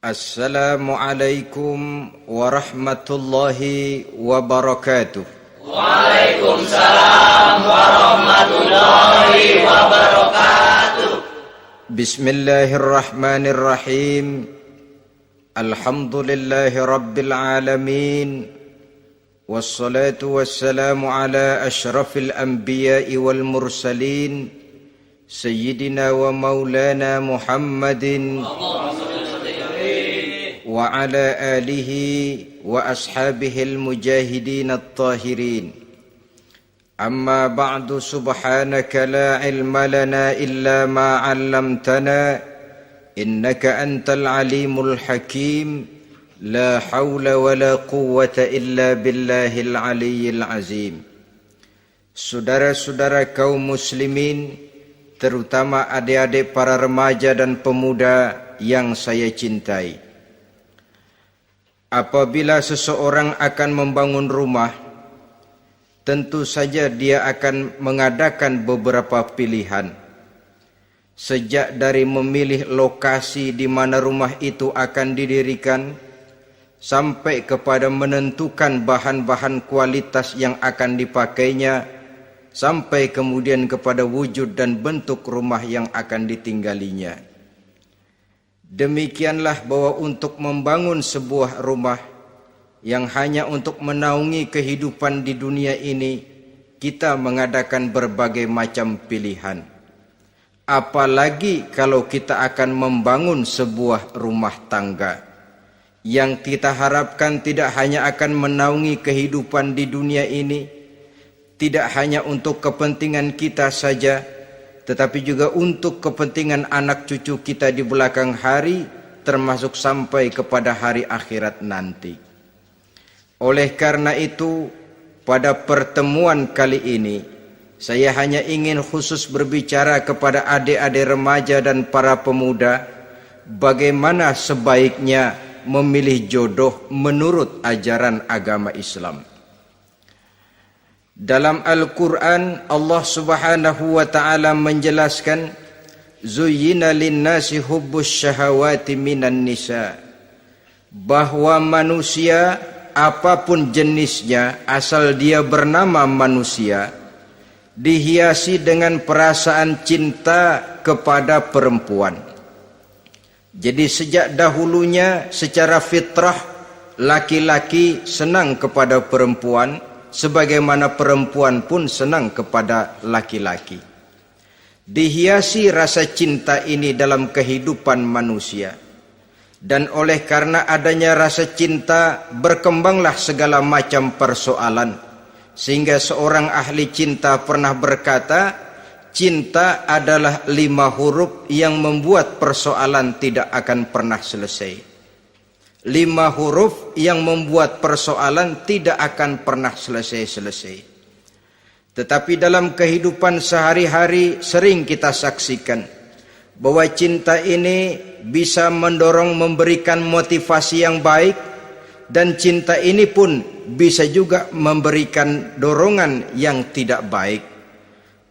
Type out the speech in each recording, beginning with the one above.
Assalamualaikum warahmatullahi wabarakatuh. Waalaikumsalam warahmatullahi wabarakatuh. Bismillahirrahmanirrahim. Alhamdulillahi rabbil alamin. Wassalatu wassalamu ala ashrafil anbiya'i wal mursalin. Sayyidina wa maulana Muhammadin wa ala alihi wa ashabihil mujahidin at-tahirin. Amma ba'du, subhanaka la ilma lana illa ma 'allamtana innaka antal alimul hakim. La hawla wa la quwwata illa billahil aliyyil azim. Saudara-saudara kaum muslimin, terutama adik-adik para remaja dan pemuda yang saya cintai. Apabila seseorang akan membangun rumah, tentu saja dia akan mengadakan beberapa pilihan. Sejak dari memilih lokasi di mana rumah itu akan didirikan, sampai kepada menentukan bahan-bahan kualitas yang akan dipakainya, sampai kemudian kepada wujud dan bentuk rumah yang akan ditinggalinya. Demikianlah bahwa untuk membangun sebuah rumah yang hanya untuk menaungi kehidupan di dunia ini, kita mengadakan berbagai macam pilihan. Apalagi kalau kita akan membangun sebuah rumah tangga yang kita harapkan tidak hanya akan menaungi kehidupan di dunia ini, tidak hanya untuk kepentingan kita saja, tetapi juga untuk kepentingan anak cucu kita di belakang hari, termasuk sampai kepada hari akhirat nanti. Oleh karena itu, pada pertemuan kali ini, saya hanya ingin khusus berbicara kepada adik-adik remaja dan para pemuda, bagaimana sebaiknya memilih jodoh menurut ajaran agama Islam. Dalam Al-Quran, Allah Subhanahu wa ta'ala menjelaskan, Zuyyina linnasi hubbus syahawati minan nisa, bahwa manusia apapun jenisnya, asal dia bernama manusia, dihiasi dengan perasaan cinta kepada perempuan. Jadi sejak dahulunya secara fitrah, laki-laki senang kepada perempuan, sebagaimana perempuan pun senang kepada laki-laki. Dihiasi rasa cinta ini dalam kehidupan manusia. Dan oleh karena adanya rasa cinta, berkembanglah segala macam persoalan. Sehingga seorang ahli cinta pernah berkata, cinta adalah 5 huruf yang membuat persoalan tidak akan pernah selesai. 5 huruf yang membuat persoalan tidak akan pernah selesai-selesai. Tetapi dalam kehidupan sehari-hari sering kita saksikan bahwa cinta ini bisa mendorong, memberikan motivasi yang baik, dan cinta ini pun bisa juga memberikan dorongan yang tidak baik.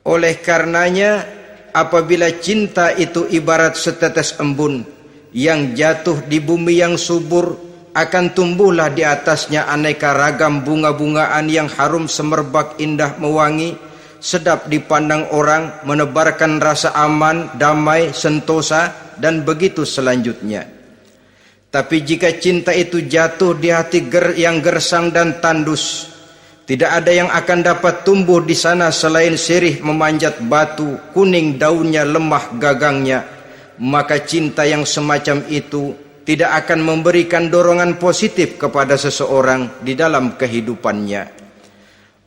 Oleh karenanya, apabila cinta itu ibarat setetes embun yang jatuh di bumi yang subur, akan tumbuhlah di atasnya aneka ragam bunga-bungaan yang harum semerbak, indah mewangi, sedap dipandang orang, menebarkan rasa aman, damai, sentosa, dan begitu selanjutnya. Tapi jika cinta itu jatuh di hati yang gersang dan tandus, tidak ada yang akan dapat tumbuh di sana selain sirih memanjat batu, kuning daunnya, lemah gagangnya, maka cinta yang semacam itu tidak akan memberikan dorongan positif kepada seseorang di dalam kehidupannya.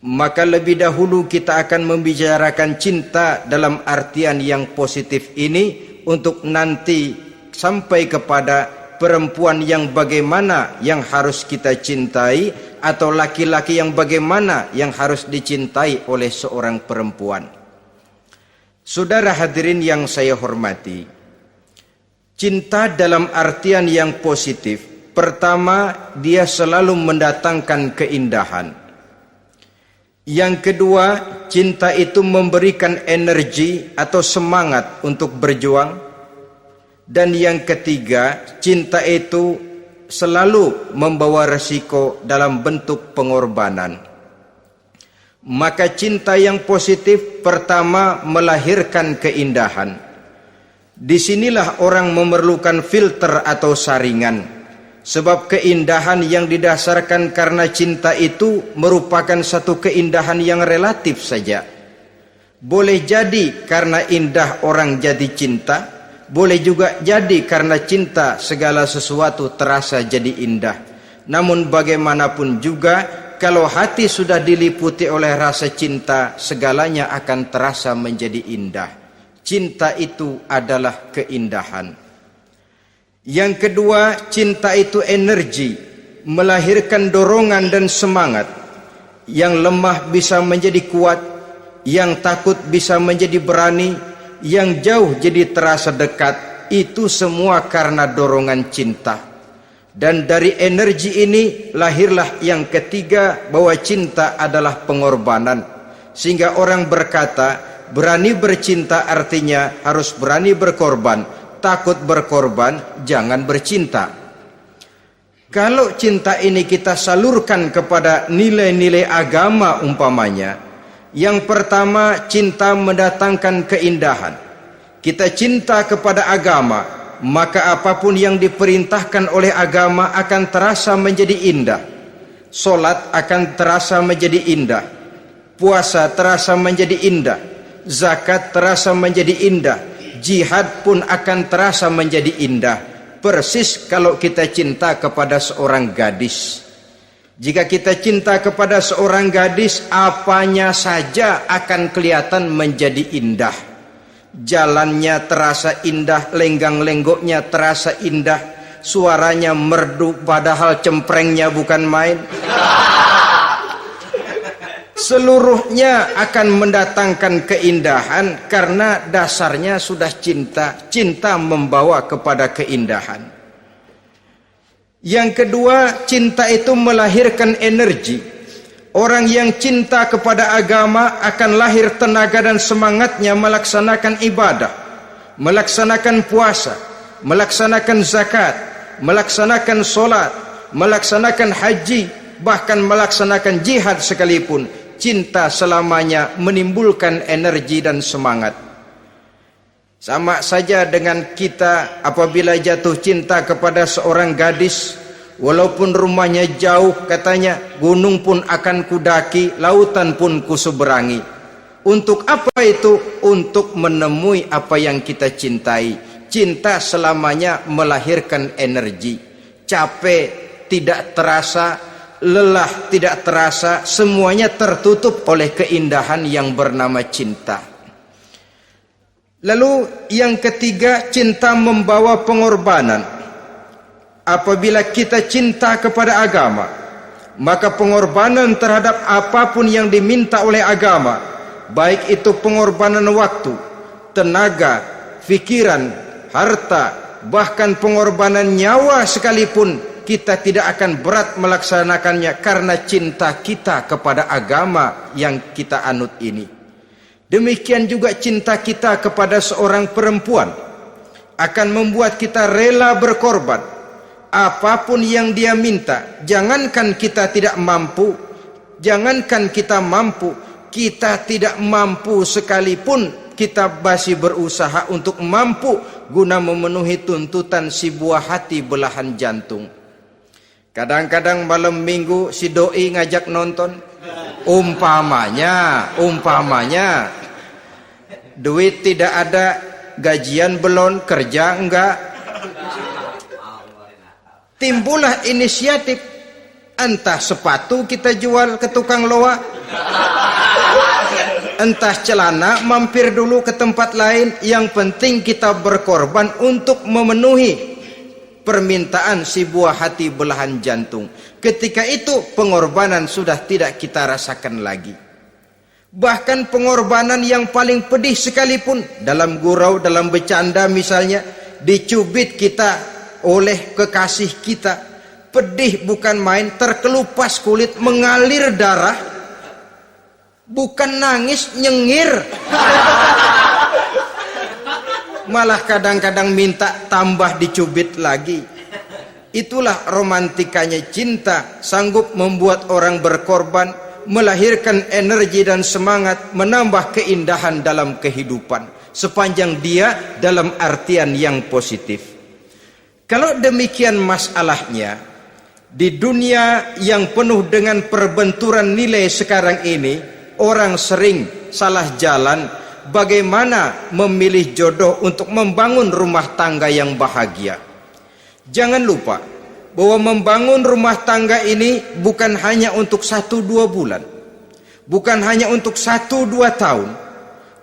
Maka lebih dahulu kita akan membicarakan cinta dalam artian yang positif ini, untuk nanti sampai kepada perempuan yang bagaimana yang harus kita cintai, atau laki-laki yang bagaimana yang harus dicintai oleh seorang perempuan. Saudara hadirin yang saya hormati, cinta dalam artian yang positif, pertama, dia selalu mendatangkan keindahan. Yang kedua, cinta itu memberikan energi atau semangat untuk berjuang. Dan yang ketiga, cinta itu selalu membawa resiko dalam bentuk pengorbanan. Maka cinta yang positif pertama melahirkan keindahan. Disinilah orang memerlukan filter atau saringan. Sebab keindahan yang didasarkan karena cinta itu merupakan satu keindahan yang relatif saja. Boleh jadi karena indah orang jadi cinta, boleh juga jadi karena cinta segala sesuatu terasa jadi indah. Namun bagaimanapun juga, kalau hati sudah diliputi oleh rasa cinta, segalanya akan terasa menjadi indah. Cinta itu adalah keindahan. Yang kedua, cinta itu energi, melahirkan dorongan dan semangat. Yang lemah bisa menjadi kuat, yang takut bisa menjadi berani, yang jauh jadi terasa dekat. Itu semua karena dorongan cinta. Dan dari energi ini lahirlah yang ketiga, bahwa cinta adalah pengorbanan. Sehingga orang berkata, berani bercinta artinya harus berani berkorban. Takut berkorban, jangan bercinta. Kalau cinta ini kita salurkan kepada nilai-nilai agama umpamanya, yang pertama, cinta mendatangkan keindahan. Kita cinta kepada agama, maka apapun yang diperintahkan oleh agama akan terasa menjadi indah. Solat akan terasa menjadi indah, puasa terasa menjadi indah, zakat terasa menjadi indah, jihad pun akan terasa menjadi indah. Persis kalau kita cinta kepada seorang gadis. Jika kita cinta kepada seorang gadis, apanya saja akan kelihatan menjadi indah. Jalannya terasa indah, lenggang-lenggoknya terasa indah, suaranya merdu padahal cemprengnya bukan main. Seluruhnya akan mendatangkan keindahan karena dasarnya sudah cinta. Cinta membawa kepada keindahan. Yang kedua, cinta itu melahirkan energi. Orang yang cinta kepada agama akan lahir tenaga dan semangatnya melaksanakan ibadah, melaksanakan puasa, melaksanakan zakat, melaksanakan solat, melaksanakan haji, bahkan melaksanakan jihad sekalipun. Cinta selamanya menimbulkan energi dan semangat. Sama saja dengan kita apabila jatuh cinta kepada seorang gadis, walaupun rumahnya jauh, katanya, gunung pun akan kudaki, lautan pun kuseberangi. Untuk apa itu? Untuk menemui apa yang kita cintai. Cinta selamanya melahirkan energi. Capek tidak terasa, lelah tidak terasa, semuanya tertutup oleh keindahan yang bernama cinta. Lalu yang ketiga, cinta membawa pengorbanan. Apabila kita cinta kepada agama, maka pengorbanan terhadap apapun yang diminta oleh agama, baik itu pengorbanan waktu, tenaga, pikiran, harta, bahkan pengorbanan nyawa sekalipun, kita tidak akan berat melaksanakannya karena cinta kita kepada agama yang kita anut ini. Demikian juga cinta kita kepada seorang perempuan akan membuat kita rela berkorban. Apapun yang dia minta, jangankan kita tidak mampu, kita tidak mampu sekalipun, kita masih berusaha untuk mampu guna memenuhi tuntutan si buah hati belahan jantung. Kadang-kadang malam minggu si doi ngajak nonton, umpamanya duit tidak ada, gajian belum, kerja enggak, timbullah inisiatif, entah sepatu kita jual ke tukang loa, entah celana mampir dulu ke tempat lain, yang penting kita berkorban untuk memenuhi permintaan si buah hati belahan jantung. Ketika itu pengorbanan sudah tidak kita rasakan lagi. Bahkan pengorbanan yang paling pedih sekalipun, dalam gurau, dalam bercanda misalnya, dicubit kita oleh kekasih kita, pedih bukan main, terkelupas kulit, mengalir darah, bukan nangis, nyengir. malah kadang-kadang minta tambah dicubit lagi. Itulah romantikanya cinta, sanggup membuat orang berkorban, melahirkan energi dan semangat, menambah keindahan dalam kehidupan, sepanjang dia dalam artian yang positif. Kalau demikian masalahnya, di dunia yang penuh dengan perbenturan nilai sekarang ini, orang sering salah jalan bagaimana memilih jodoh untuk membangun rumah tangga yang bahagia. Jangan lupa bahwa membangun rumah tangga ini bukan hanya untuk 1-2 bulan, bukan hanya untuk 1-2 tahun,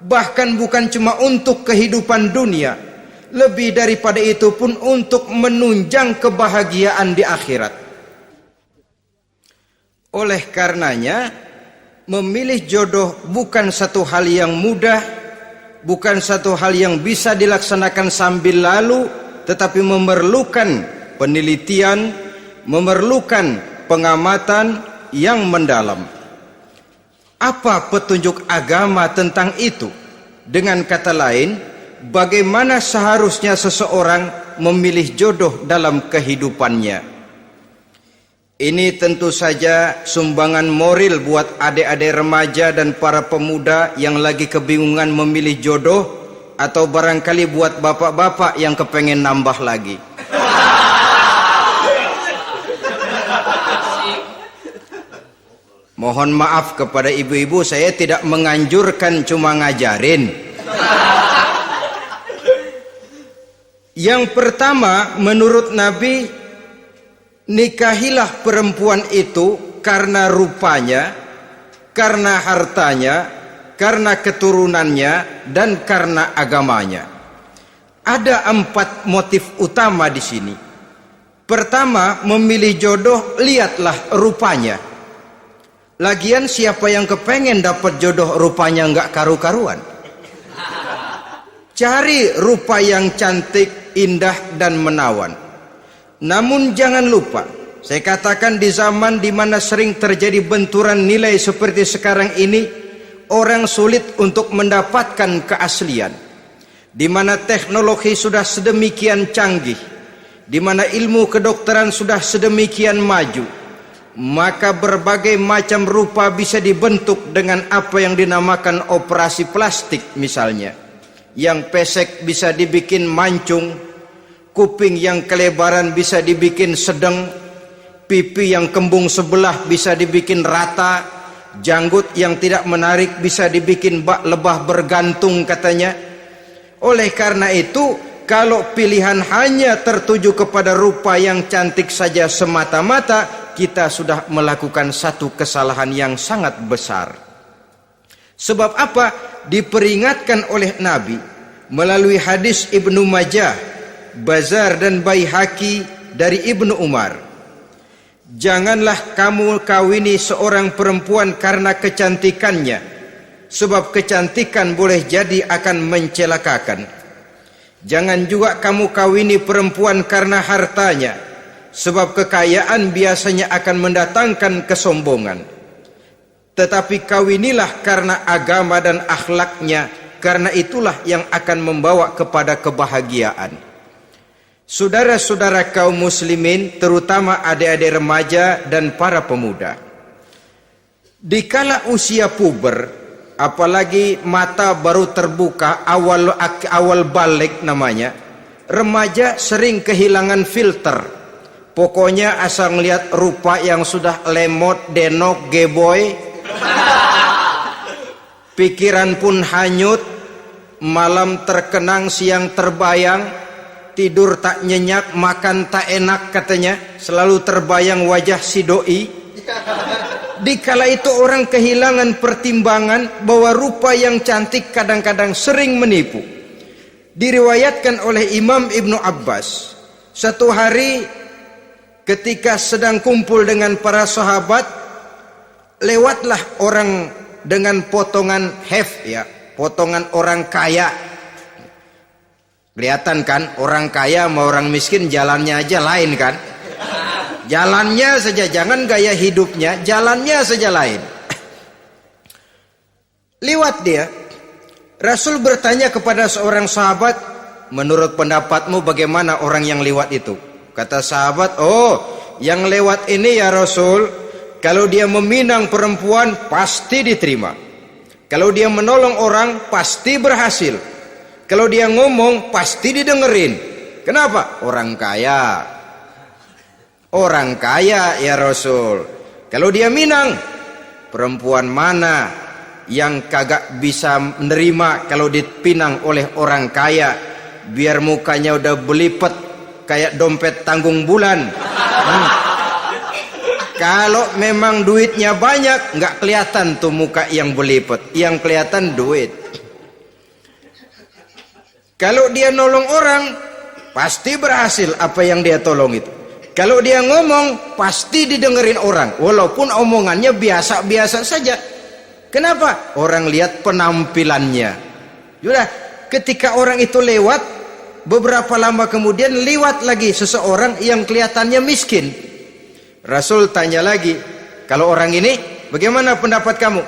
bahkan bukan cuma untuk kehidupan dunia, lebih daripada itu pun untuk menunjang kebahagiaan di akhirat. Oleh karenanya, memilih jodoh bukan satu hal yang mudah, bukan satu hal yang bisa dilaksanakan sambil lalu, tetapi memerlukan penelitian, memerlukan pengamatan yang mendalam. Apa petunjuk agama tentang itu? Dengan kata lain, bagaimana seharusnya seseorang memilih jodoh dalam kehidupannya? Ini tentu saja sumbangan moral buat adik-adik remaja dan para pemuda yang lagi kebingungan memilih jodoh, atau barangkali buat bapak-bapak yang kepengen nambah lagi. Mohon maaf kepada ibu-ibu, saya tidak menganjurkan, cuma ngajarin. Yang pertama, menurut Nabi, nikahilah perempuan itu karena rupanya, karena hartanya, karena keturunannya, dan karena agamanya. Ada 4 motif utama di sini. Pertama, memilih jodoh, lihatlah rupanya. Lagian siapa yang kepengen dapat jodoh rupanya nggak karu-karuan? Cari rupa yang cantik, indah, dan menawan. Namun jangan lupa, saya katakan di zaman di mana sering terjadi benturan nilai seperti sekarang ini, orang sulit untuk mendapatkan keaslian. Di mana teknologi sudah sedemikian canggih, di mana ilmu kedokteran sudah sedemikian maju, maka berbagai macam rupa bisa dibentuk dengan apa yang dinamakan operasi plastik misalnya. Yang pesek bisa dibikin mancung, kuping yang kelebaran bisa dibikin sedang, pipi yang kembung sebelah bisa dibikin rata, janggut yang tidak menarik bisa dibikin bak lebah bergantung katanya. Oleh karena itu, kalau pilihan hanya tertuju kepada rupa yang cantik saja semata-mata, kita sudah melakukan satu kesalahan yang sangat besar. Sebab apa? Diperingatkan oleh Nabi melalui hadis Ibnu Majah, Bazar dan Baihaqi dari Ibnu Umar. Janganlah kamu kawini seorang perempuan karena kecantikannya, sebab kecantikan boleh jadi akan mencelakakan. Jangan juga kamu kawini perempuan karena hartanya, sebab kekayaan biasanya akan mendatangkan kesombongan. Tetapi kawinilah karena agama dan akhlaknya, karena itulah yang akan membawa kepada kebahagiaan. Saudara-saudara kaum muslimin, terutama adik-adik remaja dan para pemuda, dikala usia puber, apalagi mata baru terbuka, awal balik namanya, remaja sering kehilangan filter. Pokoknya asal ngelihat rupa yang sudah lemot, denok, geboy, pikiran pun hanyut, malam terkenang, siang terbayang, tidur tak nyenyak, makan tak enak katanya, selalu terbayang wajah si doi. Dikala itu orang kehilangan pertimbangan bahwa rupa yang cantik kadang-kadang sering menipu. Diriwayatkan oleh Imam Ibnu Abbas, satu hari ketika sedang kumpul dengan para sahabat, lewatlah orang dengan potongan potongan orang kaya. Kelihatan kan, orang kaya sama orang miskin jalannya aja lain kan. Jalannya saja, jangan gaya hidupnya, jalannya saja lain. Liwat dia, Rasul bertanya kepada seorang sahabat, menurut pendapatmu bagaimana orang yang lewat itu? Kata sahabat, oh yang lewat ini ya Rasul, kalau dia meminang perempuan pasti diterima. Kalau dia menolong orang pasti berhasil. Kalau dia ngomong pasti didengerin. Kenapa? Orang kaya. Orang kaya ya Rasul. Kalau dia minang, perempuan mana yang kagak bisa menerima kalau dipinang oleh orang kaya, biar mukanya udah belipet kayak dompet tanggung bulan. Kalau memang duitnya banyak, nggak kelihatan tuh muka yang belipet, yang kelihatan duit. Kalau dia nolong orang, pasti berhasil apa yang dia tolong itu. Kalau dia ngomong, pasti didengerin orang, walaupun omongannya biasa-biasa saja. Kenapa? Orang lihat penampilannya. Sudah, ketika orang itu lewat, beberapa lama kemudian lewat lagi seseorang yang kelihatannya miskin. Rasul tanya lagi, kalau orang ini, bagaimana pendapat kamu?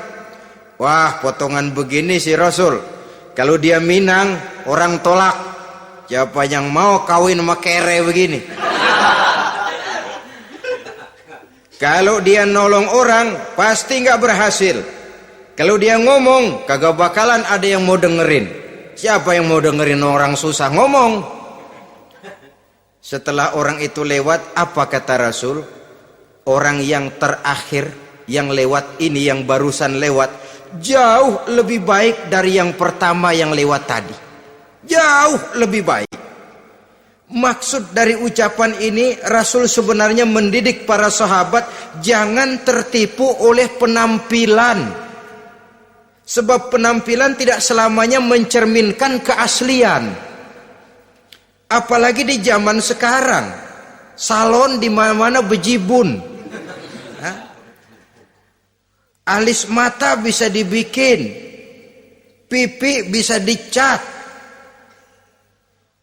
Wah, potongan begini sih Rasul. Kalau dia minang, orang tolak. Siapa yang mau kawin sama kere begini? Kalau dia nolong orang, pasti nggak berhasil. Kalau dia ngomong, kagak bakalan ada yang mau dengerin. Siapa yang mau dengerin orang susah ngomong? Setelah orang itu lewat, apa kata Rasul? Orang yang terakhir, yang lewat ini, yang barusan lewat, jauh lebih baik dari yang pertama yang lewat tadi. Jauh lebih baik. Maksud dari ucapan ini, Rasul sebenarnya mendidik para sahabat jangan tertipu oleh penampilan. Sebab penampilan tidak selamanya mencerminkan keaslian. Apalagi di zaman sekarang, salon di mana-mana bejibun. Alis mata bisa dibikin, pipi bisa dicat.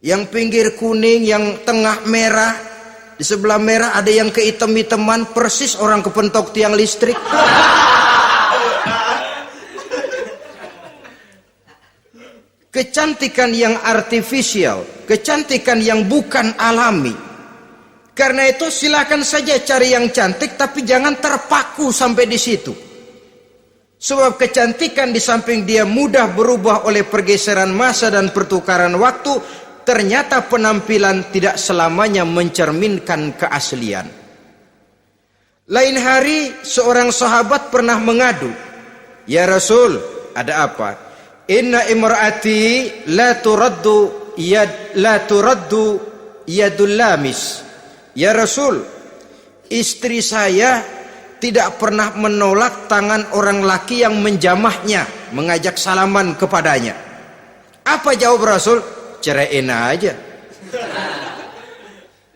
Yang pinggir kuning, yang tengah merah, di sebelah merah ada yang kehitam-hitaman, persis orang kepentok tiang listrik. Kecantikan yang artifisial, kecantikan yang bukan alami. Karena itu silakan saja cari yang cantik, tapi jangan terpaku sampai di situ. Sebab kecantikan di samping dia mudah berubah oleh pergeseran masa dan pertukaran waktu, ternyata penampilan tidak selamanya mencerminkan keaslian. Lain hari seorang sahabat pernah mengadu, "Ya Rasul, ada apa? Inna imraati la turaddu yadul lamis." Ya Rasul, istri saya tidak pernah menolak tangan orang laki yang menjamahnya, mengajak salaman kepadanya. Apa jawab Rasul? Ceraiin aja.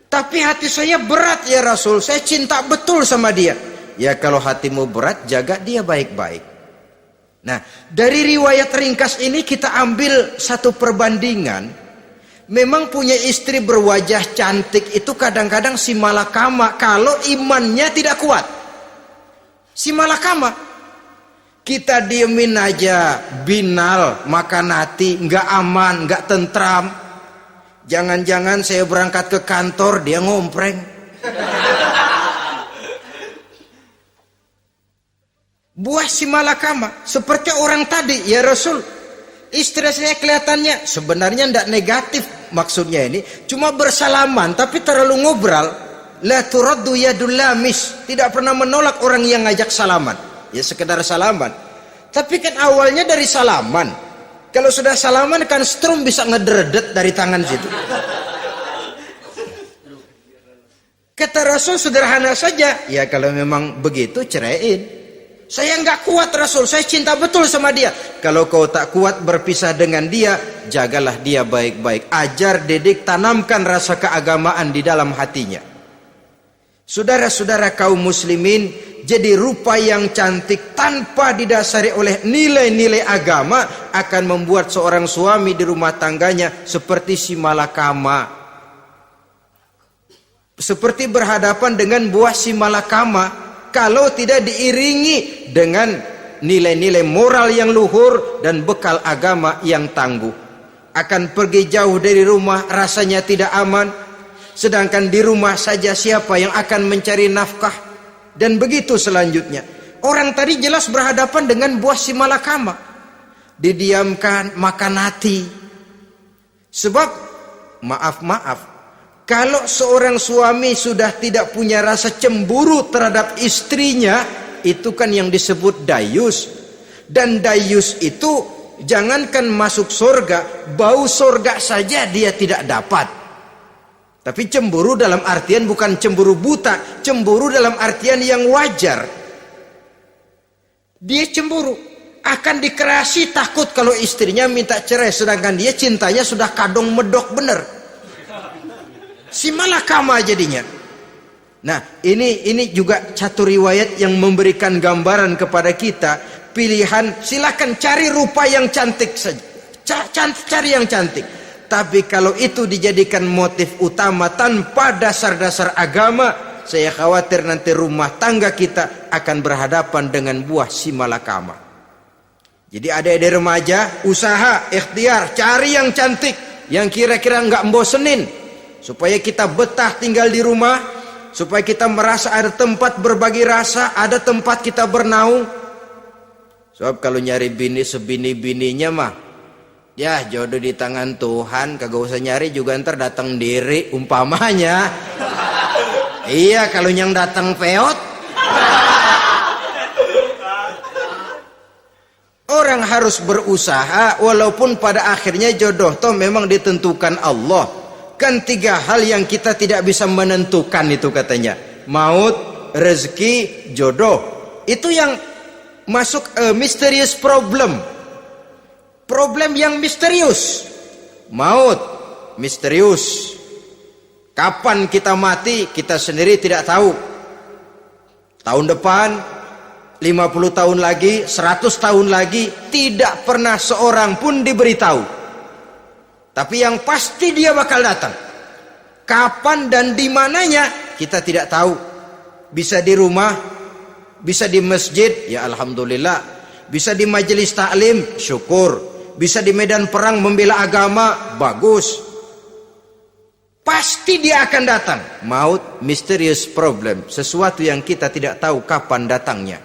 Tapi hati saya berat ya Rasul, saya cinta betul sama dia. Ya kalau hatimu berat, jaga dia baik-baik. Nah, dari riwayat ringkas ini kita ambil satu perbandingan. Memang punya istri berwajah cantik itu kadang-kadang si malakama kalau imannya tidak kuat. Si malakama. Kita diemin aja, binal, makan hati, nggak aman, nggak tentram. Jangan-jangan saya berangkat ke kantor, dia ngompreng. Buah si malakama, seperti orang tadi, ya Rasul. Istri saya kelihatannya sebenarnya tidak negatif maksudnya ini, cuma bersalaman, tapi terlalu ngobrol. La turaddu yadul lamis, tidak pernah menolak orang yang ngajak salaman. Ya sekedar salaman. Tapi kan awalnya dari salaman. Kalau sudah salaman kan strum bisa ngederdet dari tangan situ. Kata Rasul sederhana saja. Ya kalau memang begitu ceraiin. Saya nggak kuat Rasul, saya cinta betul sama dia. Kalau kau tak kuat berpisah dengan dia, jagalah dia baik-baik. Ajar, didik, tanamkan rasa keagamaan di dalam hatinya. Saudara-saudara kaum muslimin, jadi rupa yang cantik tanpa didasari oleh nilai-nilai agama akan membuat seorang suami di rumah tangganya seperti si malakama. Seperti berhadapan dengan buah si malakama kalau tidak diiringi dengan nilai-nilai moral yang luhur dan bekal agama yang tangguh. akan pergi jauh dari rumah rasanya tidak aman, sedangkan di rumah saja siapa yang akan mencari nafkah, dan begitu selanjutnya. Orang tadi jelas berhadapan dengan buah si malakama, didiamkan makan hati. Sebab maaf, kalau seorang suami sudah tidak punya rasa cemburu terhadap istrinya, itu kan yang disebut dayus. Dan dayus itu jangankan masuk surga, bau surga saja dia tidak dapat. Tapi cemburu dalam artian bukan cemburu buta, cemburu dalam artian yang wajar. Dia cemburu, akan dikerasi takut kalau istrinya minta cerai, sedangkan dia cintanya sudah kadung medok bener. Si malakama jadinya. Nah, ini juga satu riwayat yang memberikan gambaran kepada kita. Pilihan, silakan cari rupa yang cantik saja. Cari yang cantik. Tapi kalau itu dijadikan motif utama tanpa dasar-dasar agama, saya khawatir nanti rumah tangga kita akan berhadapan dengan buah si malakama. Jadi adik-adik remaja, usaha, ikhtiar, cari yang cantik, yang kira-kira nggak membosenin, supaya kita betah tinggal di rumah, supaya kita merasa ada tempat berbagi rasa, ada tempat kita bernaung. Sebab kalau nyari bini sebini-bininya mah, ya jodoh di tangan Tuhan, kagak usah nyari juga ntar datang diri umpamanya. Iya, kalau yang datang peot. Orang harus berusaha, walaupun pada akhirnya jodoh toh memang ditentukan Allah. Kan 3 hal yang kita tidak bisa menentukan itu katanya. Maut, rezeki, jodoh. Itu yang masuk mysterious problem. Problem yang misterius. Maut, misterius. Kapan kita mati, kita sendiri tidak tahu. Tahun depan, 50 tahun lagi, 100 tahun lagi, tidak pernah seorang pun diberitahu. Tapi yang pasti dia bakal datang. Kapan dan di mananya kita tidak tahu. Bisa di rumah, bisa di masjid, ya alhamdulillah. Bisa di majelis taklim, syukur. Bisa di medan perang membela agama, bagus. Pasti dia akan datang. Maut, mysterious problem, sesuatu yang kita tidak tahu kapan datangnya.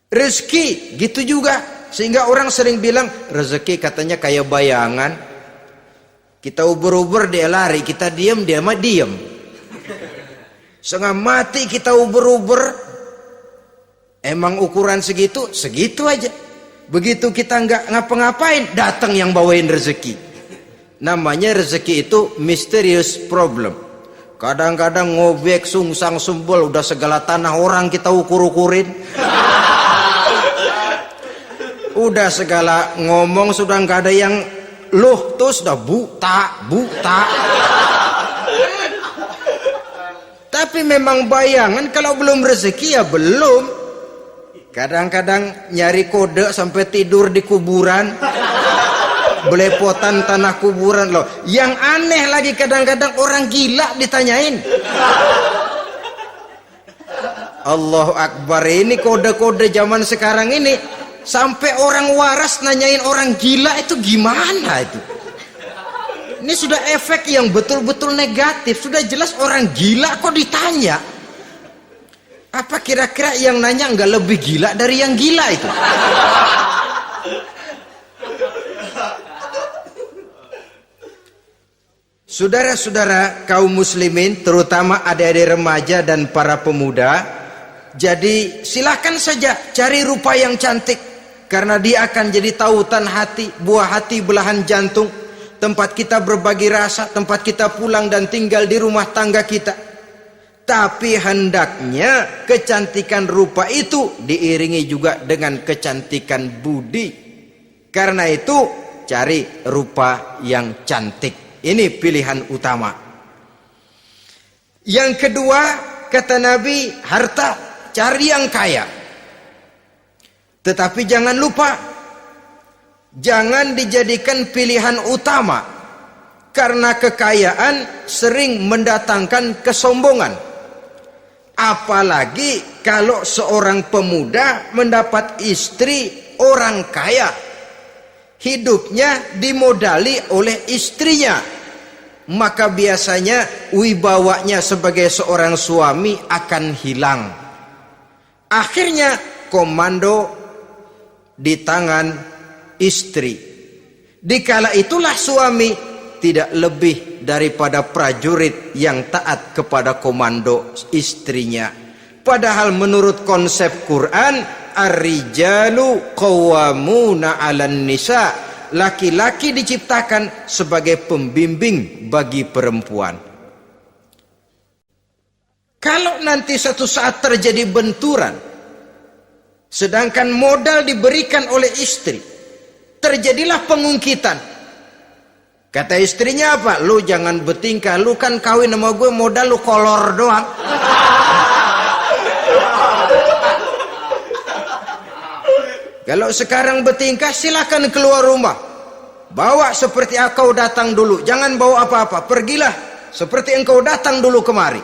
Rezeki gitu juga, sehingga orang sering bilang rezeki katanya kayak bayangan. Kita uber-uber dia lari, kita diam dia mah diam. Setengah mati kita uber-uber, emang ukuran segitu aja. Begitu kita nggak ngapa-ngapain, datang yang bawain rezeki. Namanya rezeki itu mysterious problem. Kadang-kadang ngobek sungsang sumbul, udah segala tanah orang kita ukur-ukurin. Udah segala ngomong sudah nggak ada yang loh, tuh sudah buta. Tapi memang bayangan, kalau belum rezeki ya belum. Kadang-kadang nyari kode sampai tidur di kuburan, belepotan tanah kuburan loh. Yang aneh lagi kadang-kadang orang gila ditanyain. Allahu Akbar, ini kode-kode zaman sekarang ini. Sampai orang waras nanyain orang gila, itu gimana itu? Ini sudah efek yang betul-betul negatif. Sudah jelas orang gila kok ditanya. Apa kira-kira yang nanya nggak lebih gila dari yang gila itu? Saudara-saudara kaum muslimin, terutama adik-adik remaja dan para pemuda, jadi silakan saja cari rupa yang cantik. Karena dia akan jadi tautan hati, buah hati belahan jantung, tempat kita berbagi rasa, tempat kita pulang dan tinggal di rumah tangga kita. Tapi hendaknya kecantikan rupa itu diiringi juga dengan kecantikan budi. Karena itu cari rupa yang cantik. Ini pilihan utama. Yang kedua, kata Nabi, harta, cari yang kaya. Tetapi jangan lupa, jangan dijadikan pilihan utama, karena kekayaan sering mendatangkan kesombongan. Apalagi kalau seorang pemuda mendapat istri orang kaya, hidupnya dimodali oleh istrinya, maka biasanya wibawanya sebagai seorang suami akan hilang. Akhirnya komando di tangan istri. Dikala itulah suami tidak lebih daripada prajurit yang taat kepada komando istrinya. Padahal menurut konsep Quran, ar-rijalu qawwamuna 'alan nisa, laki-laki diciptakan sebagai pembimbing bagi perempuan. Kalau nanti satu saat terjadi benturan, sedangkan modal diberikan oleh istri, terjadilah pengungkitan. Kata istrinya apa? Lu jangan bertingkah, lu kan kawin sama gue modal lu kolor doang. Kalau sekarang bertingkah silakan keluar rumah. Bawa seperti engkau datang dulu, jangan bawa apa-apa. Pergilah seperti engkau datang dulu kemari.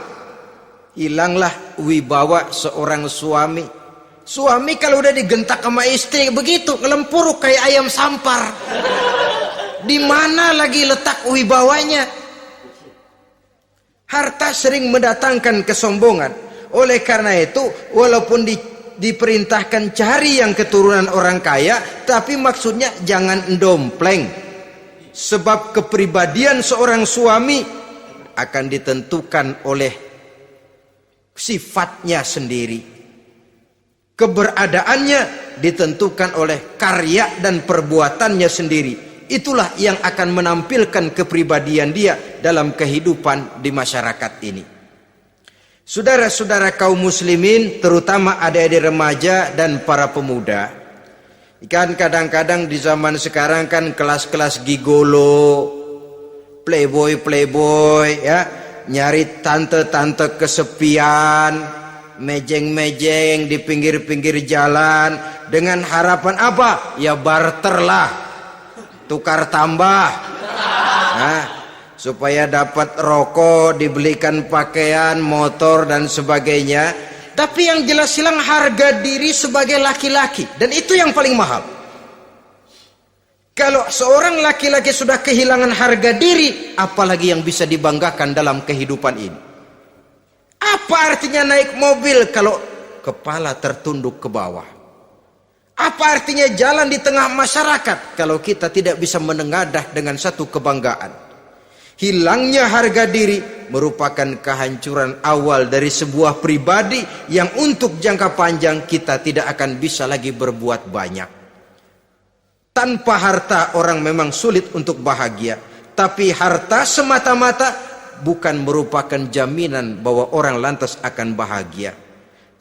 Hilanglah wibawa seorang suami. Suami kalau udah digentak sama istri begitu, ngelempuruk kayak ayam sampar. Di mana lagi letak wibawanya? Harta sering mendatangkan kesombongan. Oleh karena itu, walaupun diperintahkan cari yang keturunan orang kaya, tapi maksudnya jangan dompleng. Sebab kepribadian seorang suami akan ditentukan oleh sifatnya sendiri. Keberadaannya ditentukan oleh karya dan perbuatannya sendiri. Itulah yang akan menampilkan kepribadian dia dalam kehidupan di masyarakat ini. Saudara-saudara kaum muslimin, terutama adik-adik remaja dan para pemuda, kan kadang-kadang di zaman sekarang kan kelas-kelas gigolo, playboy ya, nyari tante-tante kesepian, mejeng-mejeng di pinggir-pinggir jalan dengan harapan apa? Ya barter lah, tukar tambah. Nah, supaya dapat rokok, dibelikan pakaian, motor dan sebagainya. Tapi yang jelas hilang harga diri sebagai laki-laki, dan itu yang paling mahal. Kalau seorang laki-laki sudah kehilangan harga diri, apalagi yang bisa dibanggakan dalam kehidupan ini? Apa artinya naik mobil kalau kepala tertunduk ke bawah? Apa artinya jalan di tengah masyarakat kalau kita tidak bisa menengadah dengan satu kebanggaan? Hilangnya harga diri merupakan kehancuran awal dari sebuah pribadi yang untuk jangka panjang kita tidak akan bisa lagi berbuat banyak. Tanpa harta orang memang sulit untuk bahagia, tapi harta semata-mata bukan merupakan jaminan bahwa orang lantas akan bahagia.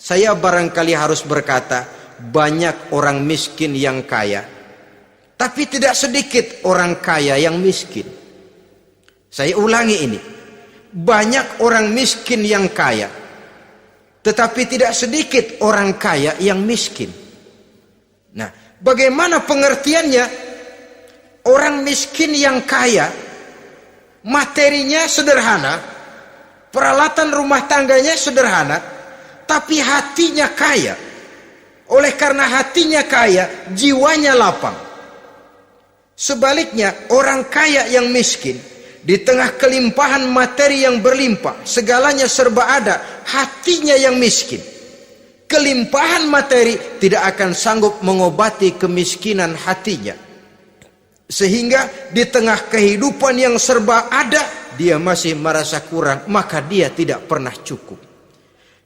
Saya barangkali harus berkata, banyak orang miskin yang kaya, tapi tidak sedikit orang kaya yang miskin. Saya ulangi ini, banyak orang miskin yang kaya, tetapi tidak sedikit orang kaya yang miskin. Nah, bagaimana pengertiannya? Orang miskin yang kaya, materinya sederhana, peralatan rumah tangganya sederhana, tapi hatinya kaya. Oleh karena hatinya kaya, jiwanya lapang. Sebaliknya, orang kaya yang miskin, di tengah kelimpahan materi yang berlimpah, segalanya serba ada, hatinya yang miskin. Kelimpahan materi tidak akan sanggup mengobati kemiskinan hatinya. Sehingga di tengah kehidupan yang serba ada, dia masih merasa kurang, maka dia tidak pernah cukup.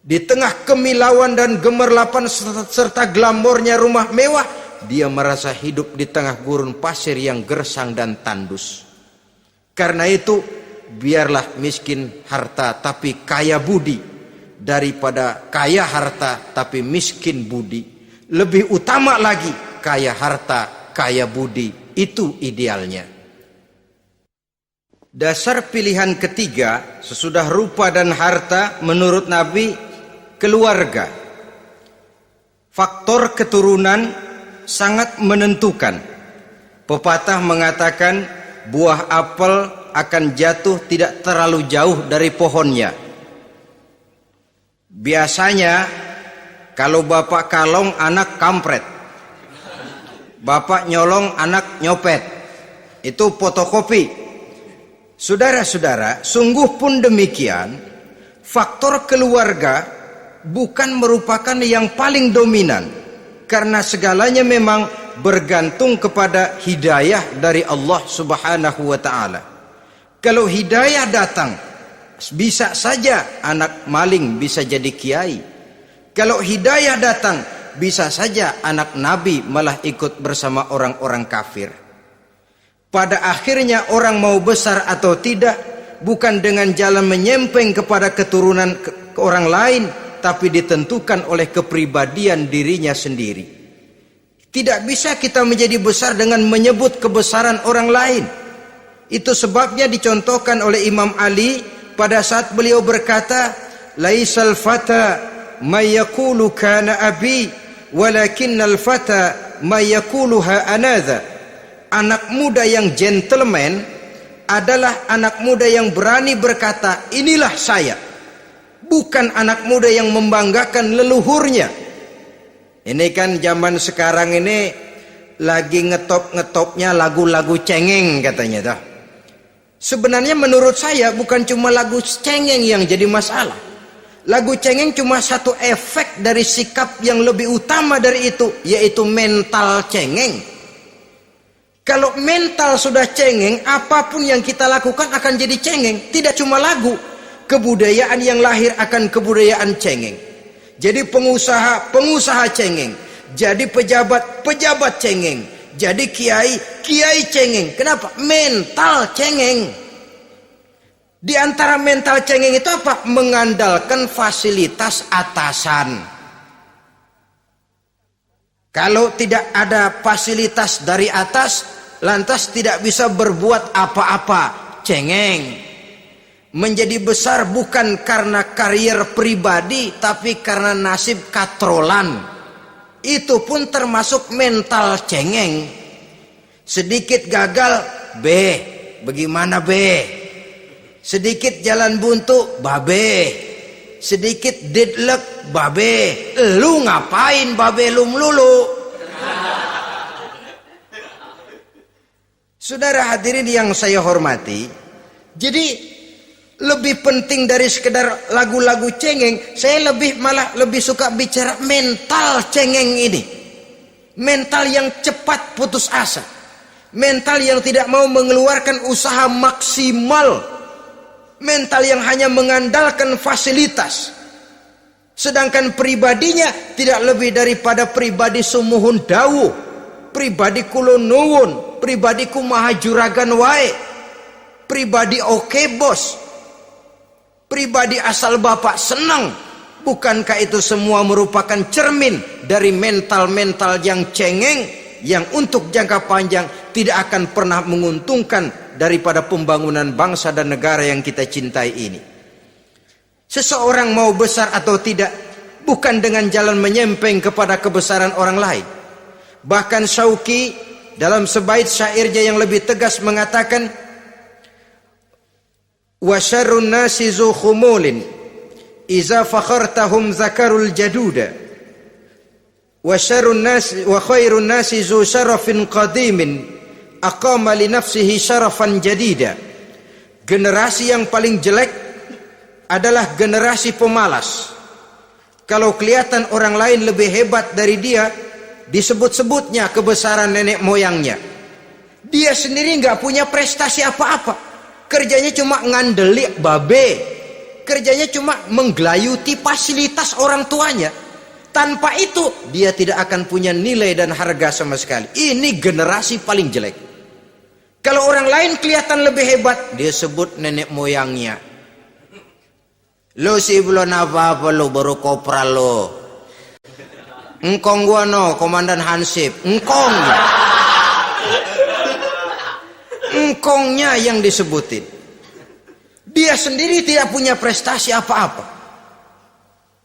Di tengah kemilauan dan gemerlapan serta glamornya rumah mewah, dia merasa hidup di tengah gurun pasir yang gersang dan tandus. Karena itu, biarlah miskin harta tapi kaya budi, daripada kaya harta tapi miskin budi. Lebih utama lagi kaya harta, kaya budi. Itu idealnya. Dasar pilihan ketiga sesudah rupa dan harta menurut Nabi, keluarga. Faktor keturunan sangat menentukan. Pepatah mengatakan, buah apel akan jatuh tidak terlalu jauh dari pohonnya. Biasanya kalau bapak kalong, anak kampret. bapak nyolong, anak nyopet. Itu fotokopi. Saudara-saudara, sungguh pun demikian, faktor keluarga bukan merupakan yang paling dominan, karena segalanya memang bergantung kepada hidayah dari Allah Subhanahu wa ta'ala. Kalau hidayah datang, bisa saja anak maling bisa jadi kiai. Kalau hidayah datang, bisa saja anak nabi malah ikut bersama orang-orang kafir. Pada akhirnya orang mau besar atau tidak bukan dengan jalan menyempeng kepada keturunan ke orang lain, tapi ditentukan oleh kepribadian dirinya sendiri. Tidak bisa kita menjadi besar dengan menyebut kebesaran orang lain. Itu sebabnya dicontohkan oleh Imam Ali pada saat beliau berkata, laisal fata may yaqulu kana abi walakinnal fata may yaquluha anadha. Anak muda yang gentleman adalah anak muda yang berani berkata, inilah saya. Bukan anak muda yang membanggakan leluhurnya. Ini kan zaman sekarang ini lagi ngetopnya lagu-lagu cengeng katanya dah. Sebenarnya menurut saya bukan cuma lagu cengeng yang jadi masalah. Lagu cengeng cuma satu efek dari sikap yang lebih utama dari itu, yaitu mental cengeng. Kalau mental sudah cengeng, apapun yang kita lakukan akan jadi cengeng. Tidak cuma lagu, kebudayaan yang lahir akan kebudayaan cengeng. Jadi pengusaha cengeng. Jadi pejabat cengeng. Jadi kiai cengeng. Kenapa? Mental cengeng. Di antara mental cengeng itu apa? Mengandalkan fasilitas atasan. Kalau tidak ada fasilitas dari atas, lantas tidak bisa berbuat apa-apa, cengeng. Menjadi besar bukan karena karier pribadi, tapi karena nasib katrolan. Itu pun termasuk mental cengeng. Sedikit gagal, bagaimana sedikit jalan buntu, sedikit deadlock, lu ngapain lu melulu? Saudara hadirin yang saya hormati, jadi lebih penting dari sekedar lagu-lagu cengeng, saya malah lebih suka bicara mental cengeng ini. Mental yang cepat putus asa, mental yang tidak mau mengeluarkan usaha maksimal, mental yang hanya mengandalkan fasilitas. Sedangkan pribadinya tidak lebih daripada pribadi sumuhun dawu, pribadi kulon nuwun, pribadi kumaha juragan wae, pribadi oke bos, pribadi asal bapak senang. Bukankah itu semua merupakan cermin dari mental-mental yang cengeng, yang untuk jangka panjang tidak akan pernah menguntungkan daripada pembangunan bangsa dan negara yang kita cintai ini. Seseorang mau besar atau tidak bukan dengan jalan menyempeng kepada kebesaran orang lain. Bahkan Syauqi dalam sebait syairnya yang lebih tegas mengatakan, wa syarrun nasi zu khumulin iza fakhartahum zakarul jaduda wa syarrun nasi wa khairun nasi zu syarafin qadimin aqama li nafsihi syarafan jadida. Generasi yang paling jelek adalah generasi pemalas. Kalau kelihatan orang lain lebih hebat dari dia, disebut-sebutnya kebesaran nenek moyangnya. Dia sendiri nggak punya prestasi apa-apa. Kerjanya cuma ngandeli kerjanya cuma menggelayuti fasilitas orang tuanya. Tanpa itu dia tidak akan punya nilai dan harga sama sekali. Ini generasi paling jelek. Kalau orang lain kelihatan lebih hebat, dia sebut nenek moyangnya. Lo sih belum apa-apa, lo baru kopral lo. Engkong gua no, komandan Hansip. Engkongnya yang disebutin. Dia sendiri tidak punya prestasi apa-apa.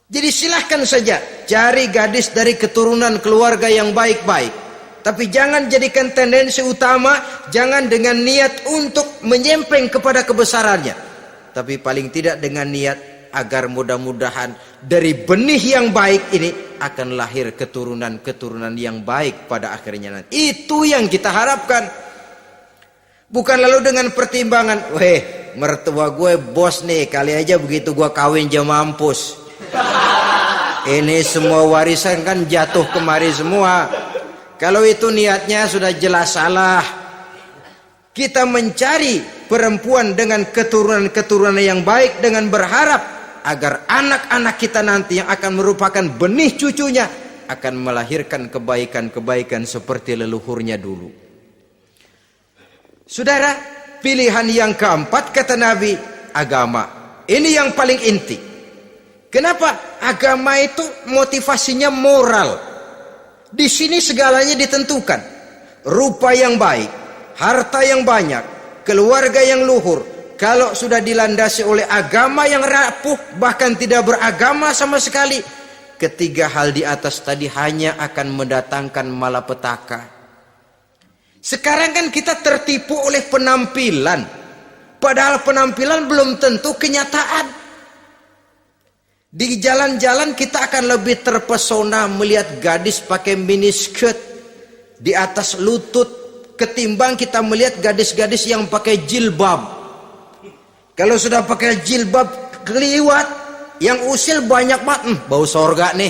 Jadi silahkan saja cari gadis dari keturunan keluarga yang baik-baik. Tapi jangan jadikan tendensi utama, jangan dengan niat untuk menyempeng kepada kebesarannya. Tapi paling tidak dengan niat agar mudah-mudahan dari benih yang baik ini akan lahir keturunan-keturunan yang baik pada akhirnya nanti. Itu yang kita harapkan. Bukan lalu dengan pertimbangan, weh mertua gue bos nih, kali aja begitu gue kawin aja mampus. Ini semua warisan kan jatuh kemari semua. Kalau itu niatnya sudah jelas salah. Kita mencari perempuan dengan keturunan-keturunan yang baik dengan berharap agar anak-anak kita nanti yang akan merupakan benih cucunya akan melahirkan kebaikan-kebaikan seperti leluhurnya dulu. Saudara, pilihan yang keempat kata Nabi, agama. Ini yang paling inti. Kenapa? Agama itu motivasinya moral. Di sini segalanya ditentukan. Rupa yang baik, harta yang banyak, keluarga yang luhur. Kalau sudah dilandasi oleh agama yang rapuh, bahkan tidak beragama sama sekali, ketiga hal di atas tadi hanya akan mendatangkan malapetaka. Sekarang kan kita tertipu oleh penampilan, padahal penampilan belum tentu kenyataan. Di jalan-jalan kita akan lebih terpesona melihat gadis pakai miniskirt di atas lutut ketimbang kita melihat gadis-gadis yang pakai jilbab. Kalau sudah pakai jilbab keliwat, yang usil banyak banget, bau sorga nih.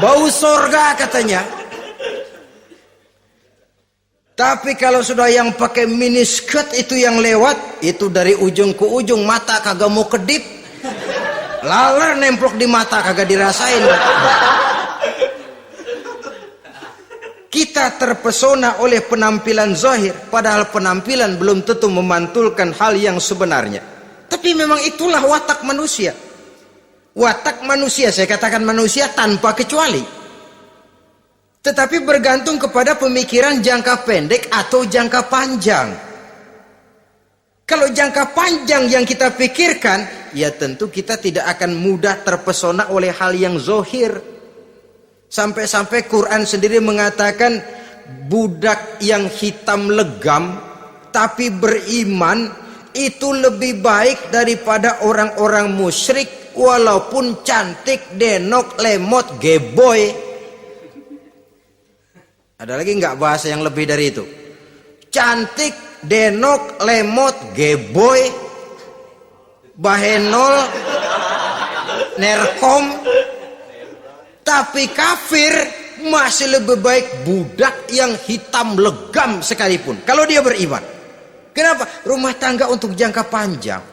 Bau sorga katanya. Tapi kalau sudah yang pakai miniskirt itu yang lewat, itu dari ujung ke ujung mata kagak mau kedip, laler nemplok di mata kagak dirasain. Kita terpesona oleh penampilan zahir, padahal penampilan belum tentu memantulkan hal yang sebenarnya. Tapi memang itulah watak manusia. Watak manusia, saya katakan manusia tanpa kecuali. Tetapi bergantung kepada pemikiran jangka pendek atau jangka panjang. Kalau jangka panjang yang kita pikirkan, ya tentu kita tidak akan mudah terpesona oleh hal yang zahir. Sampai-sampai Quran sendiri mengatakan budak yang hitam legam tapi beriman itu lebih baik daripada orang-orang musyrik walaupun cantik, denok, lemot, geboy. Ada lagi nggak bahasa yang lebih dari itu? Cantik, denok, lemot, geboy, bahenol, nerkom, tapi kafir masih lebih baik budak yang hitam legam sekalipun kalau dia beriman. Kenapa? Rumah tangga untuk jangka panjang.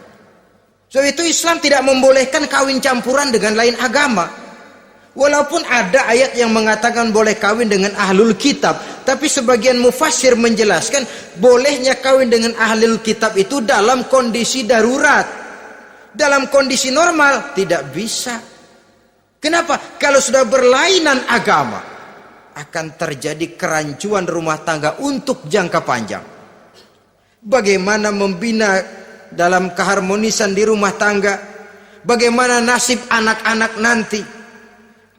So itu Islam tidak membolehkan kawin campuran dengan lain agama. Walaupun ada ayat yang mengatakan boleh kawin dengan ahlul kitab, tapi sebagian mufassir menjelaskan bolehnya kawin dengan ahlul kitab itu dalam kondisi darurat. Dalam kondisi normal tidak bisa. Kenapa? Kalau sudah berlainan agama, akan terjadi kerancuan rumah tangga untuk jangka panjang. Bagaimana membina dalam keharmonisan di rumah tangga? Bagaimana nasib anak-anak nanti?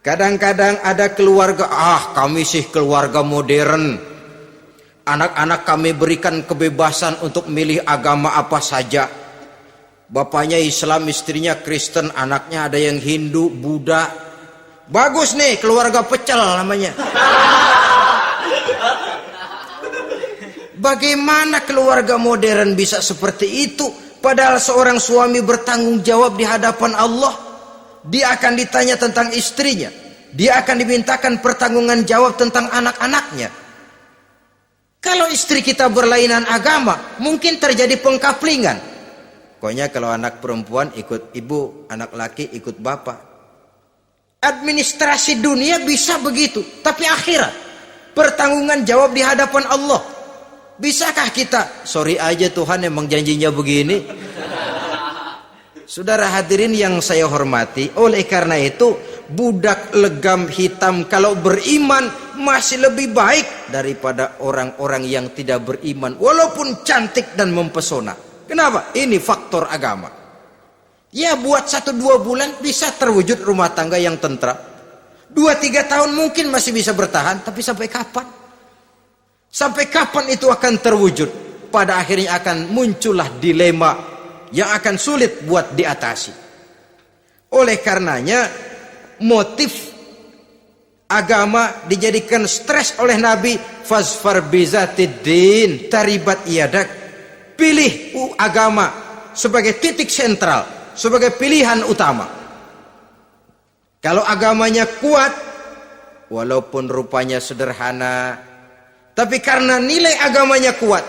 Kadang-kadang ada keluarga, kami sih keluarga modern. Anak-anak kami berikan kebebasan untuk milih agama apa saja. Bapaknya Islam, istrinya Kristen, anaknya ada yang Hindu, Buddha. Bagus nih, keluarga pecel namanya. Bagaimana keluarga modern bisa seperti itu? Padahal seorang suami bertanggung jawab di hadapan Allah. Dia akan ditanya tentang istrinya. Dia akan dimintakan pertanggungan jawab tentang anak-anaknya. Kalau istri kita berlainan agama, mungkin terjadi pengkaplingan. Pokoknya kalau anak perempuan ikut ibu, anak laki ikut bapak. Administrasi dunia bisa begitu, tapi akhirat, pertanggungan jawab di hadapan Allah. Bisakah kita? Sorry aja Tuhan emang janjinya begini. Saudara hadirin yang saya hormati, oleh karena itu budak legam hitam kalau beriman masih lebih baik daripada orang-orang yang tidak beriman walaupun cantik dan mempesona. Kenapa? Ini faktor agama. Ya buat 1-2 bulan bisa terwujud rumah tangga yang tentram. 2-3 tahun mungkin masih bisa bertahan, tapi sampai kapan? Sampai kapan itu akan terwujud? Pada akhirnya akan muncullah dilema yang akan sulit buat diatasi. Oleh karenanya motif agama dijadikan stres oleh Nabi. Fasfar bizatiddin taribat yadak. Pilih agama sebagai titik sentral, sebagai pilihan utama. Kalau agamanya kuat, walaupun rupanya sederhana, tapi karena nilai agamanya kuat,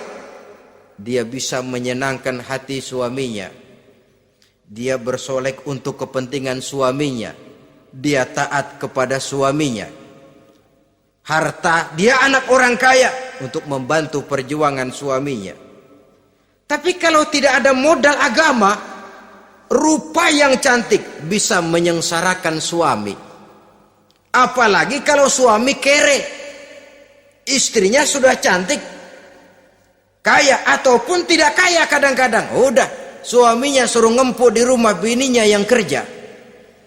dia bisa menyenangkan hati suaminya. Dia bersolek untuk kepentingan suaminya. Dia taat kepada suaminya. Harta, dia anak orang kaya untuk membantu perjuangan suaminya. Tapi kalau tidak ada modal agama, rupa yang cantik bisa menyengsarakan suami. Apalagi kalau suami kere. Istrinya sudah cantik, kaya ataupun tidak kaya kadang-kadang. Udah, suaminya suruh ngempuk di rumah, bininya yang kerja.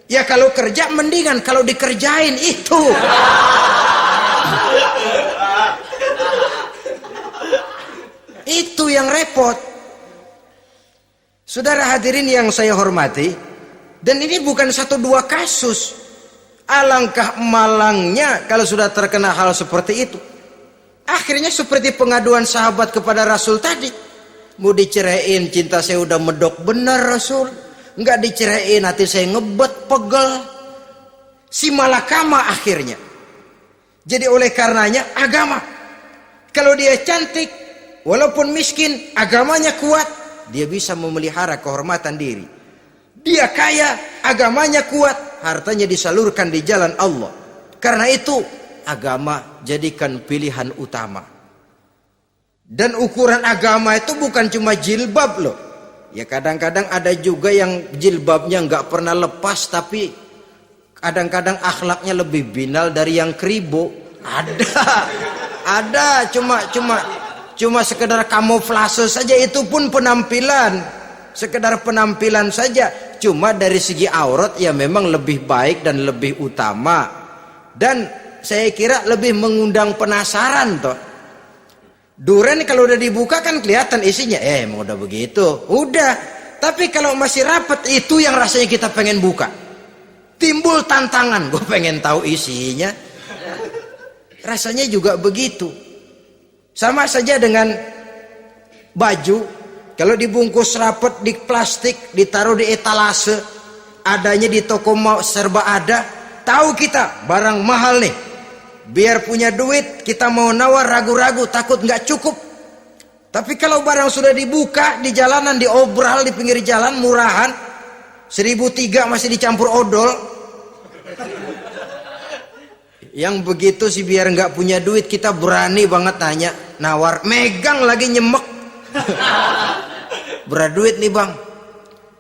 Ya kalau kerja mendingan kalau dikerjain itu. Itu yang repot. Saudara hadirin yang saya hormati, dan ini bukan satu dua kasus. Alangkah malangnya kalau sudah terkena hal seperti itu. Akhirnya seperti pengaduan sahabat kepada Rasul tadi. Mau diceraiin, cinta saya udah medok benar Rasul. Enggak diceraiin, hati saya ngebet, pegel. Si malakama akhirnya. Jadi oleh karenanya agama. Kalau dia cantik, walaupun miskin, agamanya kuat, dia bisa memelihara kehormatan diri. Dia kaya, agamanya kuat, hartanya disalurkan di jalan Allah. Karena itu, agama jadikan pilihan utama. Dan ukuran agama itu bukan cuma jilbab loh. Ya kadang-kadang ada juga yang jilbabnya nggak pernah lepas, tapi kadang-kadang akhlaknya lebih binal dari yang kribo. Ada cuma sekedar kamuflase saja, itu pun penampilan, sekedar penampilan saja. Cuma dari segi aurat ya memang lebih baik dan lebih utama, dan saya kira lebih mengundang penasaran toh. Duren kalau udah dibuka kan kelihatan isinya, emang udah begitu, udah. Tapi kalau masih rapat, itu yang rasanya kita pengen buka. Timbul tantangan, gue pengen tahu isinya. Rasanya juga begitu. Sama saja dengan baju, kalau dibungkus rapat di plastik, ditaruh di etalase, adanya di toko serba ada, tahu kita barang mahal nih. Biar punya duit, kita mau nawar ragu-ragu, takut nggak cukup. Tapi kalau barang sudah dibuka di jalanan, diobral di pinggir jalan, murahan, 1.003 masih dicampur odol. Yang begitu sih biar nggak punya duit, kita berani banget nanya, nawar, megang lagi nyemek. Berat duit nih bang.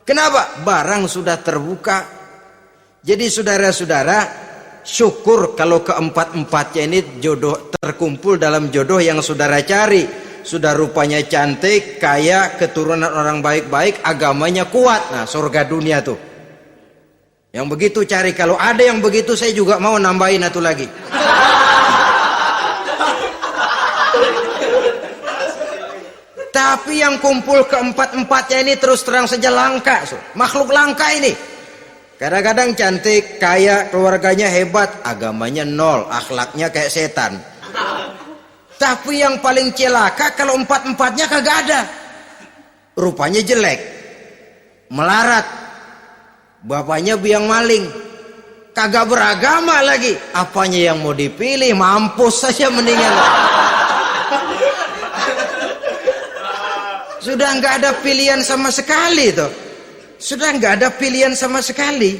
Kenapa? Barang sudah terbuka. Jadi saudara-saudara, syukur kalau keempat-empatnya ini jodoh terkumpul dalam jodoh yang saudara cari. Sudah rupanya cantik, kaya, keturunan orang baik-baik, agamanya kuat. Nah, surga dunia tuh. Yang begitu cari. Kalau ada yang begitu, saya juga mau nambahin satu lagi. Tapi yang kumpul keempat-empatnya ini terus terang saja langka. Makhluk langka ini. Kadang-kadang cantik, kaya, keluarganya hebat, agamanya nol, akhlaknya kayak setan. Tapi yang paling celaka kalau empat-empatnya kagak ada. Rupanya jelek, melarat, bapaknya biang maling, kagak beragama lagi. Apanya yang mau dipilih? Mampus saja mendingan. Sudah nggak ada pilihan sama sekali tuh. Sudah nggak ada pilihan sama sekali.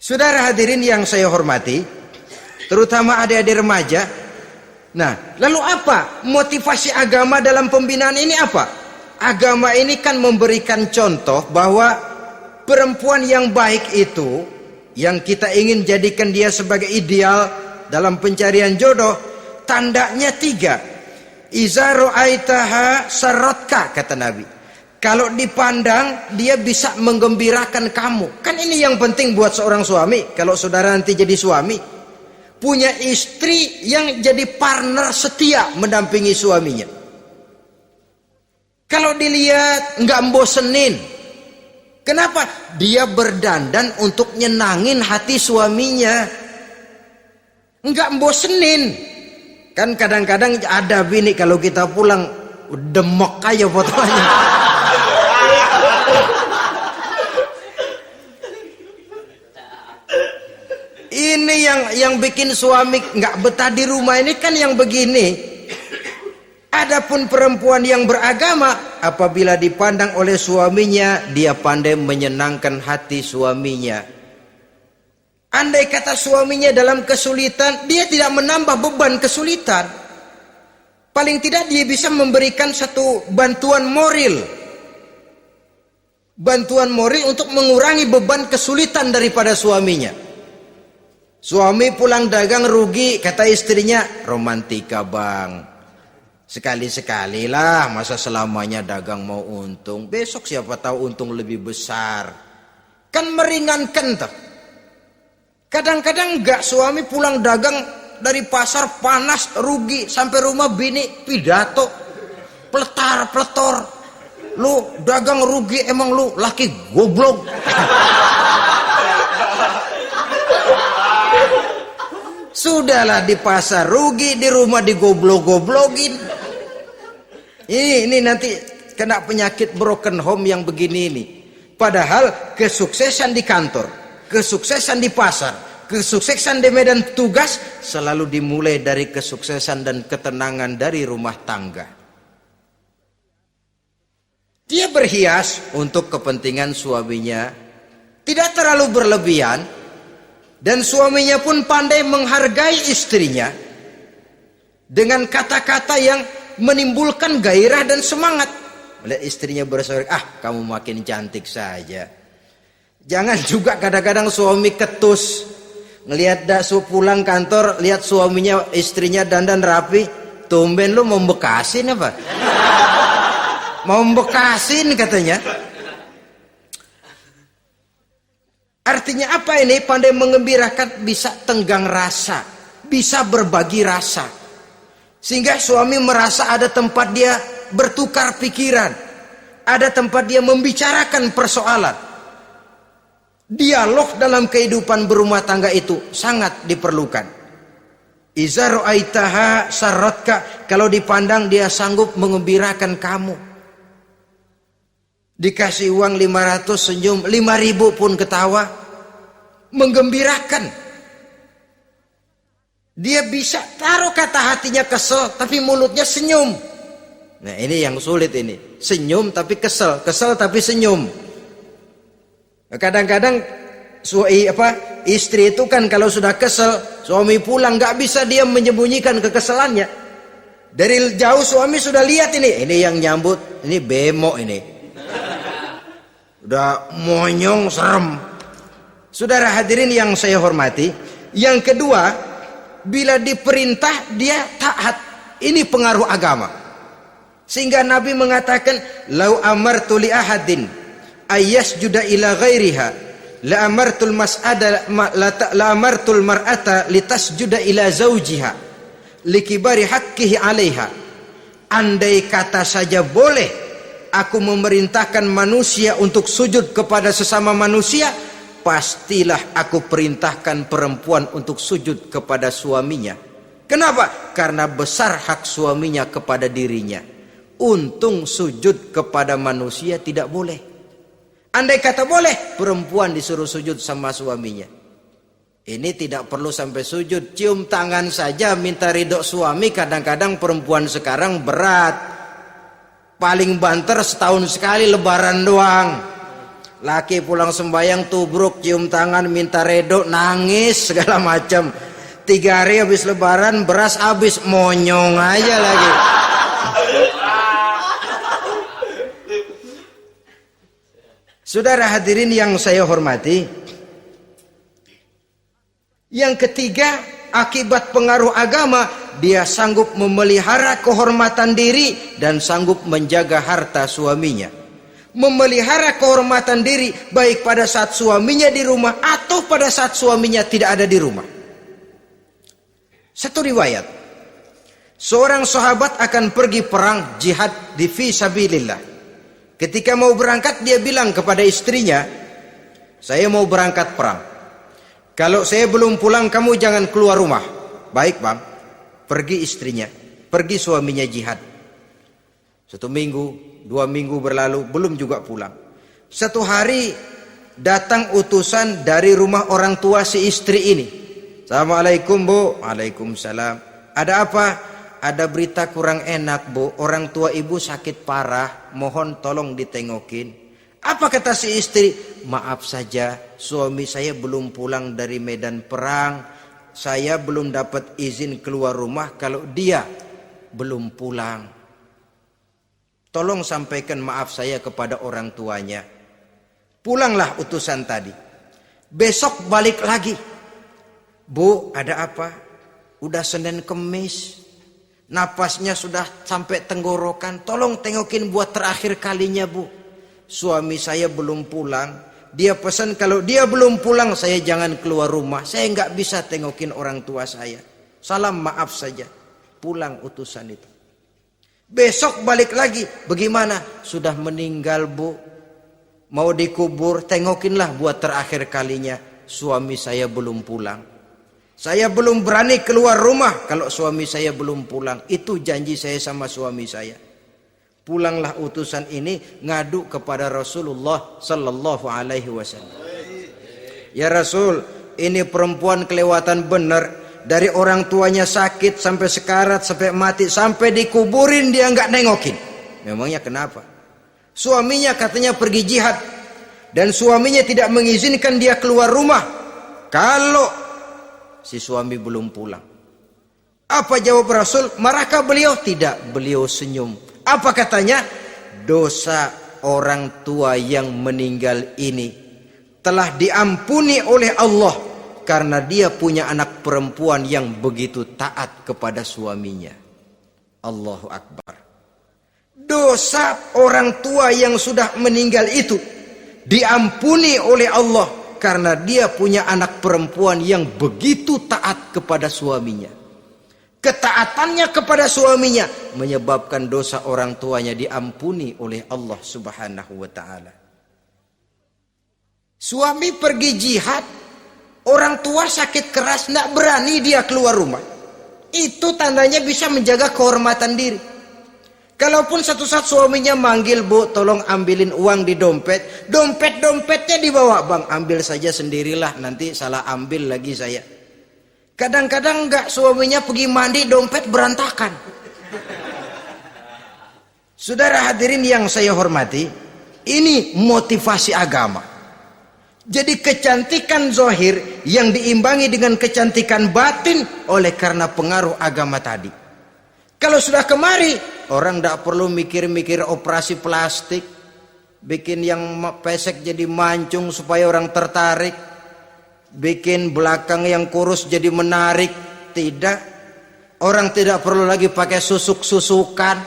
Saudara hadirin yang saya hormati, terutama adik-adik remaja. Nah, lalu apa motivasi agama dalam pembinaan ini apa? Agama ini kan memberikan contoh bahwa perempuan yang baik itu, yang kita ingin jadikan dia sebagai ideal dalam pencarian jodoh, tandanya 3. Iza ra'aitaha sarratka, kata Nabi. Kalau dipandang, dia bisa menggembirakan kamu. Kan ini yang penting buat seorang suami. Kalau saudara nanti jadi suami, punya istri yang jadi partner setia mendampingi suaminya. Kalau dilihat nggak bosenin, Kenapa? Dia berdandan untuk nyenangin hati suaminya. Enggak bosenin. Kan kadang-kadang ada bini kalau kita pulang demok aja fotonya. Ini yang bikin suami nggak betah di rumah ini kan yang begini. Adapun perempuan yang beragama, apabila dipandang oleh suaminya, dia pandai menyenangkan hati suaminya. Andai kata suaminya dalam kesulitan, dia tidak menambah beban kesulitan. Paling tidak dia bisa memberikan satu bantuan moral. Bantuan moral untuk mengurangi beban kesulitan daripada suaminya. Suami pulang dagang rugi, kata istrinya, romantika bang. Sekali-sekali lah, masa selamanya dagang mau untung. Besok siapa tahu untung lebih besar. Kan meringankan tuh. Kadang-kadang enggak, suami pulang dagang dari pasar panas, rugi, sampai rumah bini pidato. Pletar-pletor. Lu dagang rugi, emang lu laki goblok. Sudahlah di pasar rugi, di rumah digoblok-goblokin. Ini nanti kena penyakit broken home yang begini ini. Padahal kesuksesan di kantor, kesuksesan di pasar, kesuksesan di medan tugas selalu dimulai dari kesuksesan dan ketenangan dari rumah tangga. Dia berhias untuk kepentingan suaminya, tidak terlalu berlebihan, dan suaminya pun pandai menghargai istrinya dengan kata-kata yang menimbulkan gairah dan semangat. Melihat istrinya bersorak, kamu makin cantik saja. Jangan juga kadang-kadang suami ketus. Ngelihat daksu pulang kantor, lihat suaminya, istrinya dandan rapi, tumben lu mau bekasin apa? Mau bekasin katanya. Artinya apa ini? Pandai mengembirakan, bisa tenggang rasa, bisa berbagi rasa. Sehingga suami merasa ada tempat dia bertukar pikiran, ada tempat dia membicarakan persoalan. Dialog dalam kehidupan berumah tangga itu sangat diperlukan. Iza ra'aitaha sarratka, kalau dipandang dia sanggup mengembirakan kamu. Dikasih uang 500 senyum, 5.000 pun ketawa, menggembirakan. Dia bisa taruh kata hatinya kesel, tapi mulutnya senyum. Nah ini yang sulit ini. Senyum tapi kesel, kesel tapi senyum. Kadang-kadang istri itu kan kalau sudah kesel, suami pulang nggak bisa dia menyembunyikan kekesalannya. Dari jauh suami sudah lihat ini yang nyambut, ini bemo ini. Udah monyong serem. Saudara hadirin yang saya hormati, yang kedua, bila diperintah dia taat. Ini pengaruh agama. Sehingga Nabi mengatakan, "Lau amartu li ahadin ayyasjuda ila ghairiha, la amartul mas'ada la amartul mar'ata litasjuda ila zawjiha likibari haqqihi 'alaiha." Andai kata saja boleh aku memerintahkan manusia untuk sujud kepada sesama manusia, pastilah aku perintahkan perempuan untuk sujud kepada suaminya. Kenapa? Karena besar hak suaminya kepada dirinya. Untung sujud kepada manusia tidak boleh. Andai kata boleh, perempuan disuruh sujud sama suaminya. Ini tidak perlu sampai sujud, cium tangan saja minta ridho suami. Kadang-kadang perempuan sekarang berat. Paling banter setahun sekali lebaran doang. Laki pulang sembahyang tubruk, cium tangan minta redo, nangis segala macam. 3 hari habis lebaran beras habis, monyong aja lagi. Saudara hadirin yang saya hormati, yang ketiga, akibat pengaruh agama, dia sanggup memelihara kehormatan diri dan sanggup menjaga harta suaminya. Memelihara kehormatan diri baik pada saat suaminya di rumah atau pada saat suaminya tidak ada di rumah. Satu riwayat, seorang sahabat akan pergi perang jihad di fi sabilillah. Ketika mau berangkat dia bilang kepada istrinya, saya mau berangkat perang. Kalau saya belum pulang kamu jangan keluar rumah. Baik bang. Pergi istrinya, pergi suaminya jihad. 1 minggu, 2 minggu berlalu, belum juga pulang. Satu hari datang utusan dari rumah orang tua si istri ini. Assalamualaikum bu. Waalaikumsalam. Ada apa? Ada berita kurang enak bu, orang tua ibu sakit parah, mohon tolong ditengokin. Apa kata si istri? Maaf saja, suami saya belum pulang dari medan perang. Saya belum dapat izin keluar rumah kalau dia belum pulang. Tolong sampaikan maaf saya kepada orang tuanya. Pulanglah utusan tadi. Besok balik lagi. Bu, ada apa? Udah Senin Kemis. Napasnya sudah sampai tenggorokan. Tolong tengokin buat terakhir kalinya bu. Suami saya belum pulang. Dia pesan kalau dia belum pulang saya jangan keluar rumah. Saya nggak bisa tengokin orang tua saya. Salam maaf saja. Pulang utusan itu. Besok balik lagi. Bagaimana? Sudah meninggal bu. Mau dikubur. Tengokinlah buat terakhir kalinya. Suami saya belum pulang. Saya belum berani keluar rumah kalau suami saya belum pulang. Itu janji saya sama suami saya. Pulanglah utusan ini ngadu kepada Rasulullah sallallahu alaihi wasallam. Ya Rasul, ini perempuan kelewatan benar. Dari orang tuanya sakit sampai sekarat, sampai mati, sampai dikuburin dia nggak nengokin. Memangnya kenapa? Suaminya katanya pergi jihad. Dan suaminya tidak mengizinkan dia keluar rumah kalau si suami belum pulang. Apa jawab Rasul? Marahkah beliau? Tidak, beliau senyum. Apa katanya? Dosa orang tua yang meninggal ini telah diampuni oleh Allah karena dia punya anak perempuan yang begitu taat kepada suaminya. Allahu Akbar. Dosa orang tua yang sudah meninggal itu diampuni oleh Allah karena dia punya anak perempuan yang begitu taat kepada suaminya. Ketaatannya kepada suaminya menyebabkan dosa orang tuanya diampuni oleh Allah Subhanahu wa taala. Suami pergi jihad, orang tua sakit keras, tidak berani dia keluar rumah. Itu tandanya bisa menjaga kehormatan diri. Kalaupun satu saat suaminya manggil, bu tolong ambilin uang di dompet. Dompetnya dibawa, bang ambil saja sendirilah, nanti salah ambil lagi saya. Kadang-kadang enggak, suaminya pergi mandi dompet berantakan. Saudara hadirin yang saya hormati, ini motivasi agama. Jadi kecantikan zahir yang diimbangi dengan kecantikan batin oleh karena pengaruh agama tadi. Kalau sudah kemari, orang tidak perlu mikir-mikir operasi plastik, bikin yang pesek jadi mancung supaya orang tertarik, bikin belakang yang kurus jadi menarik. Tidak, orang tidak perlu lagi pakai susuk-susukan,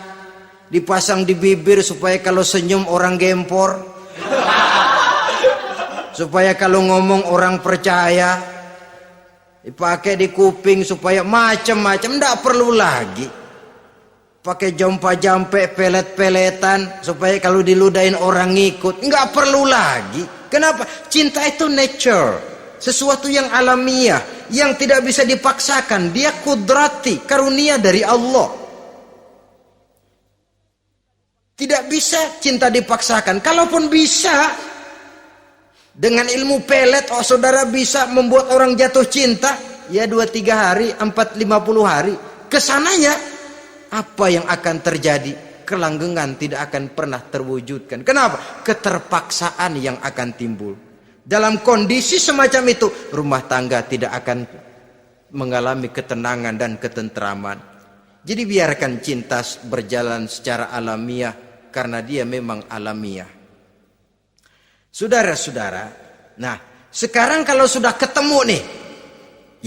dipasang di bibir supaya kalau senyum orang gempor, supaya kalau ngomong orang percaya, dipakai di kuping supaya macam-macam. Tidak perlu lagi pakai jompa-jampe, pelet-peletan supaya kalau diludahin orang ngikut. Nggak perlu lagi. Kenapa? Cinta itu nature, sesuatu yang alamiah, yang tidak bisa dipaksakan. Dia kudrati, karunia dari Allah. Tidak bisa cinta dipaksakan. Kalaupun bisa, dengan ilmu pelet, oh saudara bisa membuat orang jatuh cinta, ya 2-3 hari, 4-50 hari. Kesananya apa yang akan terjadi? Kelanggengan tidak akan pernah terwujudkan. Kenapa? Keterpaksaan yang akan timbul. Dalam kondisi semacam itu, rumah tangga tidak akan mengalami ketenangan dan ketentraman. Jadi biarkan cinta berjalan secara alamiah, karena dia memang alamiah. Saudara-saudara, nah sekarang kalau sudah ketemu nih,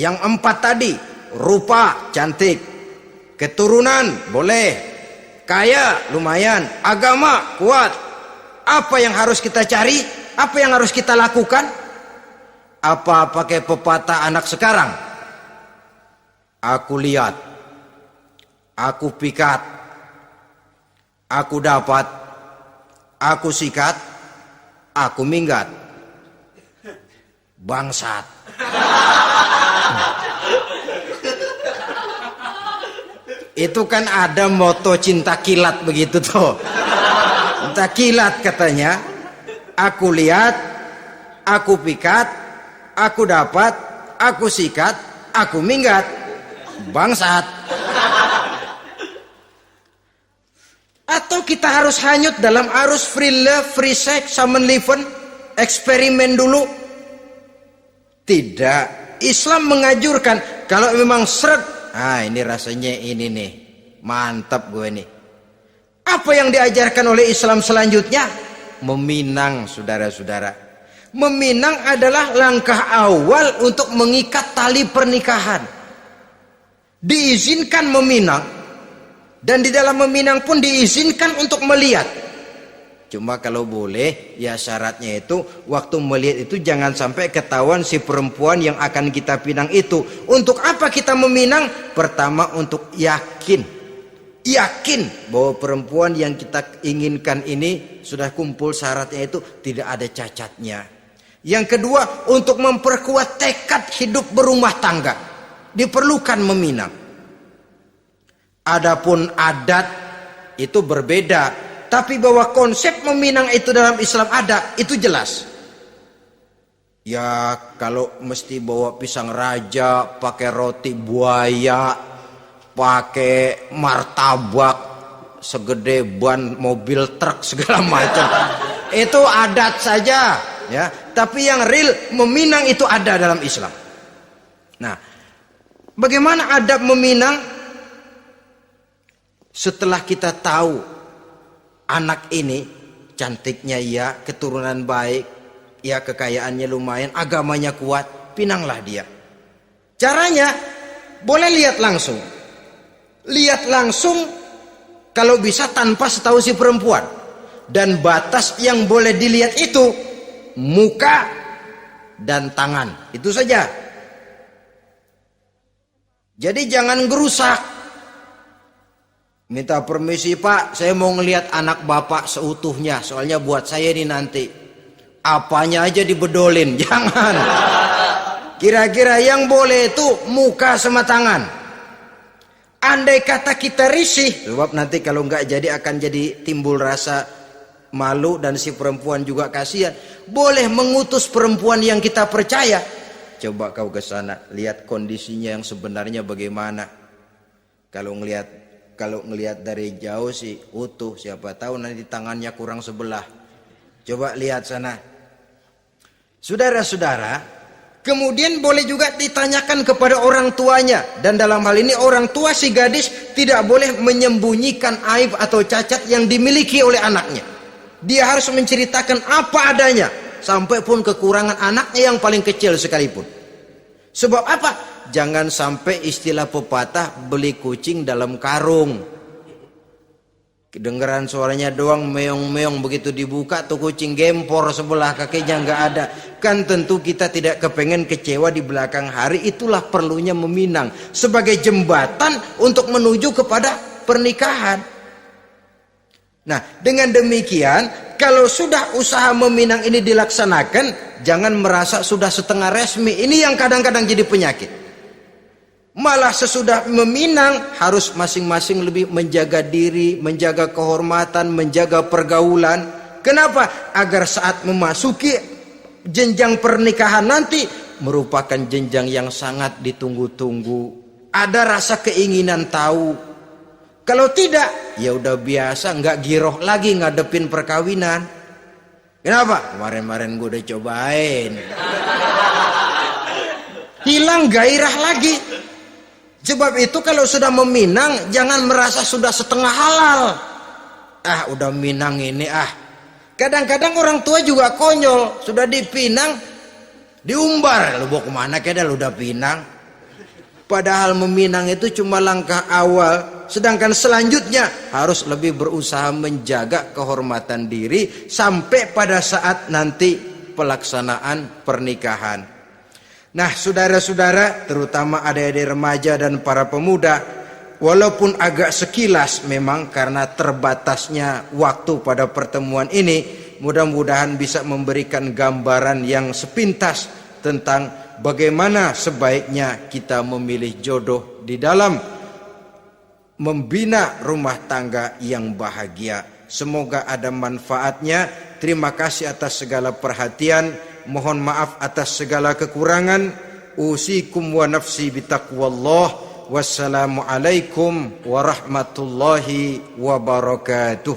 yang 4 tadi, rupa cantik, keturunan boleh, kaya lumayan, agama kuat. Apa yang harus kita cari? Apa yang harus kita lakukan? Apa pakai pepatah anak sekarang? Aku lihat, aku pikat, aku dapat, aku sikat, aku minggat. Bangsat. Itu kan ada moto cinta kilat begitu tuh. Cinta kilat katanya. Aku lihat, aku pikat, aku dapat, aku sikat, aku minggat. Bangsat. Atau kita harus hanyut dalam arus free love, free sex, summon living, eksperimen dulu? Tidak. Islam mengajurkan kalau memang seret, ini rasanya ini nih, mantap gue nih. Apa yang diajarkan oleh Islam selanjutnya? Meminang, saudara-saudara. Meminang adalah langkah awal untuk mengikat tali pernikahan. Diizinkan meminang, dan di dalam meminang pun diizinkan untuk melihat. Cuma kalau boleh, ya syaratnya itu waktu melihat itu jangan sampai ketahuan si perempuan yang akan kita pinang itu. Untuk apa kita meminang? Pertama, untuk yakin bahwa perempuan yang kita inginkan ini sudah kumpul syaratnya itu, tidak ada cacatnya. Yang kedua, untuk memperkuat tekad hidup berumah tangga, diperlukan meminang. Adapun adat itu berbeda, tapi bahwa konsep meminang itu dalam Islam ada, itu jelas. Ya kalau mesti bawa pisang raja, pakai roti buaya, pakai martabak segede ban mobil truk segala macam, itu adat saja ya. Tapi yang real meminang itu ada dalam Islam. Nah, bagaimana adab meminang? Setelah kita tahu anak ini cantiknya ya, keturunan baik ya, kekayaannya lumayan, agamanya kuat, pinanglah dia. Caranya boleh lihat langsung. Lihat langsung kalau bisa tanpa setahu si perempuan. Dan batas yang boleh dilihat itu muka dan tangan. Itu saja. Jadi jangan gerusak. Minta permisi Pak, saya mau ngelihat anak Bapak seutuhnya. Soalnya buat saya ini nanti. Apanya aja dibedolin. Jangan. Kira-kira yang boleh itu muka sama tangan. Andai kata kita risih, sebab nanti kalau nggak jadi akan jadi timbul rasa malu dan si perempuan juga kasihan. Boleh mengutus perempuan yang kita percaya. Coba kau ke sana, lihat kondisinya yang sebenarnya bagaimana. Kalau ngelihat dari jauh sih utuh, siapa tahu nanti tangannya kurang sebelah. Coba lihat sana. Saudara-saudara, kemudian boleh juga ditanyakan kepada orang tuanya. Dan dalam hal ini orang tua si gadis tidak boleh menyembunyikan aib atau cacat yang dimiliki oleh anaknya. Dia harus menceritakan apa adanya, sampai pun kekurangan anaknya yang paling kecil sekalipun. Sebab apa? Jangan sampai istilah pepatah beli kucing dalam karung. Kedengeran suaranya doang meong-meong, begitu dibuka tuh kucing gempor sebelah kakinya nggak ada. Kan tentu kita tidak kepengen kecewa di belakang hari. Itulah perlunya meminang sebagai jembatan untuk menuju kepada pernikahan. Nah, dengan demikian kalau sudah usaha meminang ini dilaksanakan, jangan merasa sudah setengah resmi. Ini yang kadang-kadang jadi penyakit. Malah sesudah meminang harus masing-masing lebih menjaga diri, menjaga kehormatan, menjaga pergaulan. Kenapa? Agar saat memasuki jenjang pernikahan nanti merupakan jenjang yang sangat ditunggu-tunggu. Ada rasa keinginan tahu. Kalau tidak, ya udah biasa, nggak giroh lagi ngadepin perkawinan. Kenapa? Kemarin-kemarin gue udah cobain. Hilang gairah lagi. Sebab itu kalau sudah meminang jangan merasa sudah setengah halal. Udah minang ini Kadang-kadang orang tua juga konyol, sudah dipinang diumbar. Lu mau kemana keda lu udah pinang? Padahal meminang itu cuma langkah awal. Sedangkan selanjutnya harus lebih berusaha menjaga kehormatan diri sampai pada saat nanti pelaksanaan pernikahan. Nah, saudara-saudara, terutama adik-adik remaja dan para pemuda, walaupun agak sekilas memang karena terbatasnya waktu pada pertemuan ini, mudah-mudahan bisa memberikan gambaran yang sepintas tentang bagaimana sebaiknya kita memilih jodoh di dalam membina rumah tangga yang bahagia. Semoga ada manfaatnya. Terima kasih atas segala perhatian. Mohon maaf atas segala kekurangan. Usikum wa nafsi bitaqwallah. Wassalamualaikum warahmatullahi wabarakatuh.